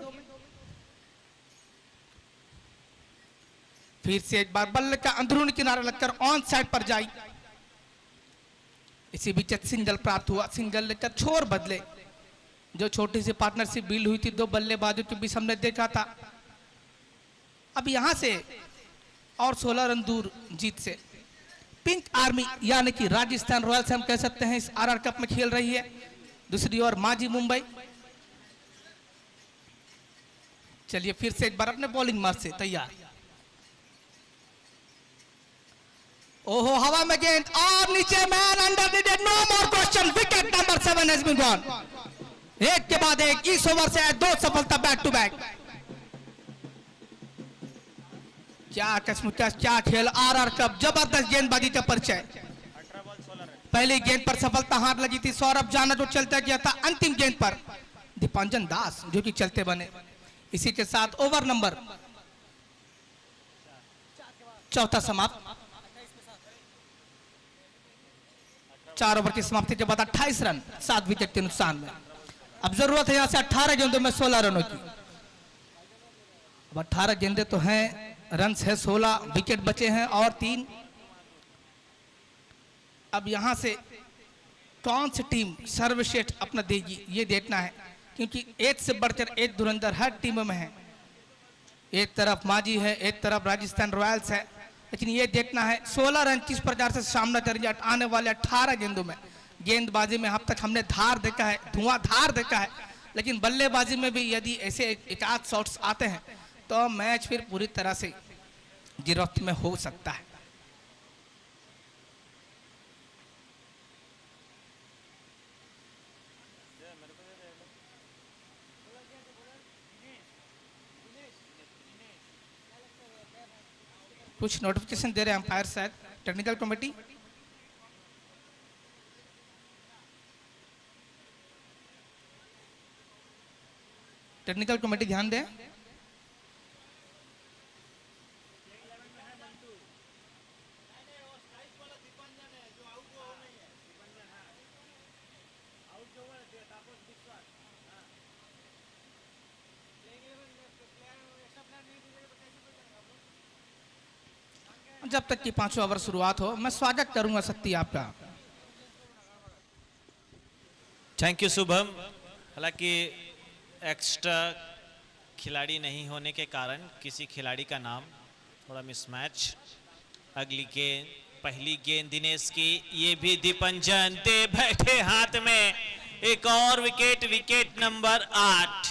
फिर से एक बार बल्ले का अंदरूनी किनारा लगकर ऑन साइड पर जाई। इसी बीच सिंगल प्राप्त हुआ। सिंगल लेकर छोर बदले, जो छोटी सी पार्टनरशिप बिल्ड हुई थी दो बल्लेबाजों के बीच, हमने देखा था। अब यहां से और 16 रन दूर जीत से पिंक आर्मी यानी कि राजस्थान रॉयल्स हम कह सकते हैं इस आरआर कप में खेल रही है। दूसरी ओर माजी मुंबई। चलिए फिर से एक बार अपने बॉलिंग मार से तैयार। ओहो, हवा में गेंद और नीचे, man under needed, no more question, wicket number 7 has been gone. एक के बाद एक इस ओवर से 2 सफलता बैक टू बैक। क्या कश्मकश, क्या खेल, आरआर कप, जबरदस्त गेंदबाजी का परिचय। पहली गेंद पर सफलता हाथ लगी थी सौरभ जाना जो चलता गया था। अंतिम गेंद पर दीपांजन दास जो कि चलते बने। इसी के साथ ओवर नंबर 4 समाप्त। 4 ओवर की समाप्ति के बाद 28 रन 7 विकेट के नुकसान में। अब जरूरत है यहां से 18 गेंदों में 16 रनों की। अब 18 गेंदे तो हैं, रन है 16, विकेट बचे हैं और 3। अब यहां से कौन सी टीम सर्वश्रेष्ठ अपना देगी ये देखना है, क्योंकि एक से बढ़कर एक धुरंधर हर टीमों में है। एक तरफ माजी है, एक तरफ राजस्थान रॉयल्स है, लेकिन ये देखना है 16 रन किस प्रकार से सामना करेंगे आने वाले 18 गेंदों में। गेंदबाजी में अब तक हमने धार देखा है, धुआंधार देखा है, लेकिन बल्लेबाजी में भी यदि ऐसे एकाध शॉट्स आते हैं तो मैच फिर पूरी तरह से गिरफ्त में हो सकता है। कुछ नोटिफिकेशन दे रहे हैं अंपायर शायद, टेक्निकल कमेटी। टेक्निकल कमेटी ध्यान दें। जब तक कि 5वां ओवर शुरुआत हो। मैं स्वागत करूंगा सत्ती आपका। Thank you Shubham. हालांकि एक्स्ट्रा खिलाड़ी नहीं होने के कारण किसी खिलाड़ी का नाम थोड़ा मिसमैच। अगली गेंद, पहली गेंद दिनेश की, ये भी दीपंजन दे बैठे हाथ में। एक और विकेट, विकेट नंबर 8।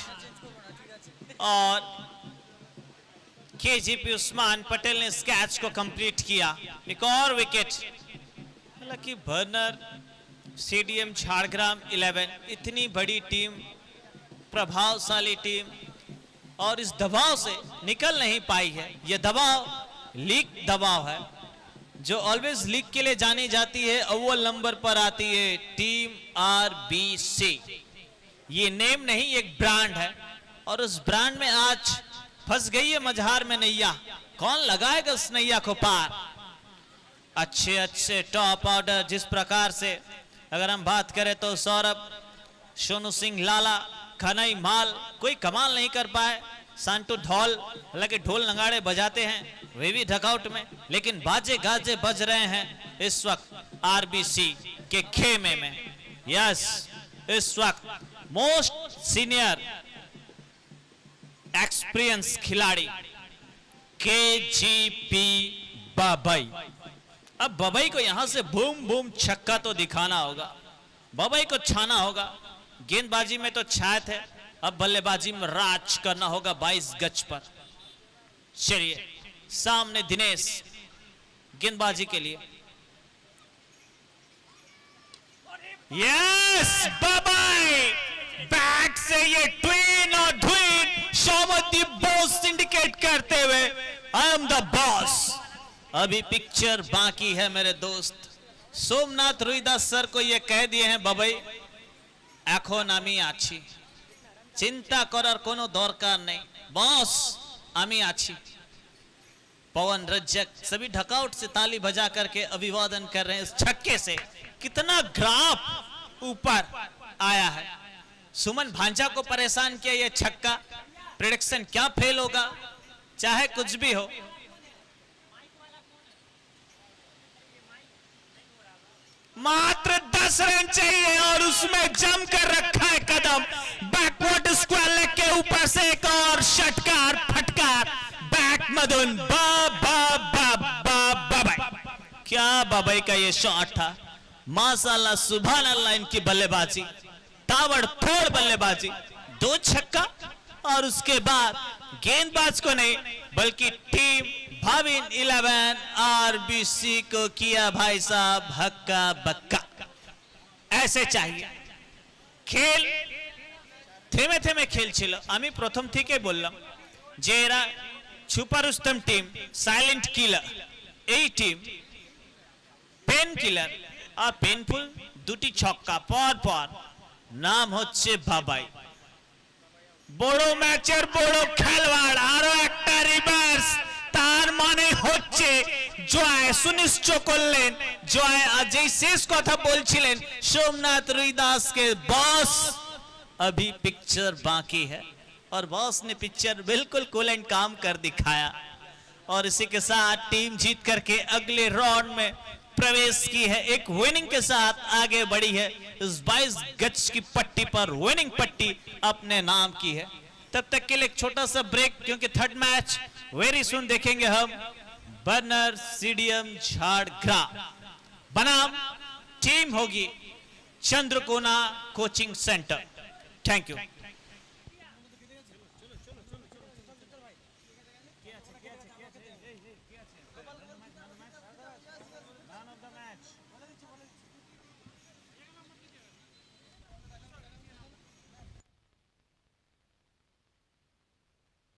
और केजीपी उस्मान पटेल ने इस कैच को कंप्लीट किया। एक और विकेट। हालांकि बर्नर सीडीएम झाड़ग्राम 11 इतनी बड़ी टीम, प्रभावशाली टीम, और इस दबाव से निकल नहीं पाई है। यह दबाव लीग दबाव है, जो ऑलवेज लीग के लिए जानी जाती है। अव्वल नंबर पर आती है टीम आरबीसी। ये नेम नहीं, एक ब्रांड है, और उस ब्रांड में आज फंस गई है मझार में नैया। कौन लगाएगा उस नैया को पार? अच्छे अच्छे टॉप ऑर्डर, जिस प्रकार से अगर हम बात करें तो सौरभ, सोनू सिंह लाला, खनई माल, कोई कमाल नहीं कर पाए। सांटू ढोल, हालांकि ढोल नगाड़े बजाते हैं वे भी डकआउट में, लेकिन बाजे गाजे बज रहे हैं इस वक्त आरबीसी के खेमे में। यस, इस वक्त मोस्ट सीनियर एक्सपीरियंस खिलाड़ी केजीपी बबई। अब बबई को यहां से बूम बूम छक्का तो दिखाना होगा, बबई को छाना होगा। गेंदबाजी में तो छायत है, अब बल्लेबाजी में राज करना होगा 22 गज पर। चलिए, सामने दिनेश गेंदबाजी के लिए। यस, बबई बैट से ये ट्वीन और ड्वीन शौमती बॉस इंडिकेट करते हुए आई एम द बॉस। अभी पिक्चर बाकी है मेरे दोस्त। सोमनाथ रुईदास सर को ये कह दिए हैं बबई এখন আমি আছি, চিন্তা করার কোনো দরকার নেই, बॉस আমি আছি। पवन रज्जक सभी ढकआउट से ताली बजा करके अभिवादन कर रहे हैं इस छक्के से। कितना ग्राफ ऊपर आया है। सुमन भांजा को परेशान किया ये छक्का। प्रेडिक्शन क्या फेल होगा, चाहे कुछ भी हो। मात्र 10 रन चाहिए और उसमें जमकर रखा है कदम। बैकवर्ड स्क्वायर लेग के ऊपर से एक और षटकार फटकार। बैक मधुन बबई। क्या बबई का ये शॉट था, माशाल्लाह, सुभान अल्लाह। इनकी बल्लेबाजी, ताबड़तोड़ बल्लेबाजी, 2 छक्का, और उसके बाद गेंदबाज को नहीं बल्कि टीम भाविन 11 आरबीसी को किया भाई साहब हक्का बक्का। ऐसे चाहिए खेल। থেমে থেমে খেলছিল। আমি প্রথম থেকে বললাম যে এরা সুপার উত্তম টিম, সাইলেন্ট কিলার। এই টিম পেন কিলার আর পেনফুল দুটি ছক্কা পর পর। নাম হচ্ছে বাবাই। বড় ম্যাচের বড় খেলোয়াড়, আরো একটা রিভার্স। তার মানে হচ্ছে জয় সুনিশ্চিত করলেন। জয় আজ এই শেষ কথা বলছিলেন সোমনাथ रुईदास के बॉस। अभी पिक्चर बाकी है और बॉस ने पिक्चर बिल्कुल कूल एंड काम कर दिखाया। और इसी के साथ टीम जीत करके अगले राउंड में प्रवेश की है, एक विनिंग के साथ आगे बढ़ी है। इस 22 गज की पट्टी पर विनिंग पट्टी अपने नाम की है। तब तक के लिए एक छोटा सा ब्रेक, क्योंकि थर्ड मैच वेरी सुन देखेंगे हम। बर्नर सीडीएम झाड़ग्राम बनाम टीम होगी Chandrakona coaching centre. Thank you.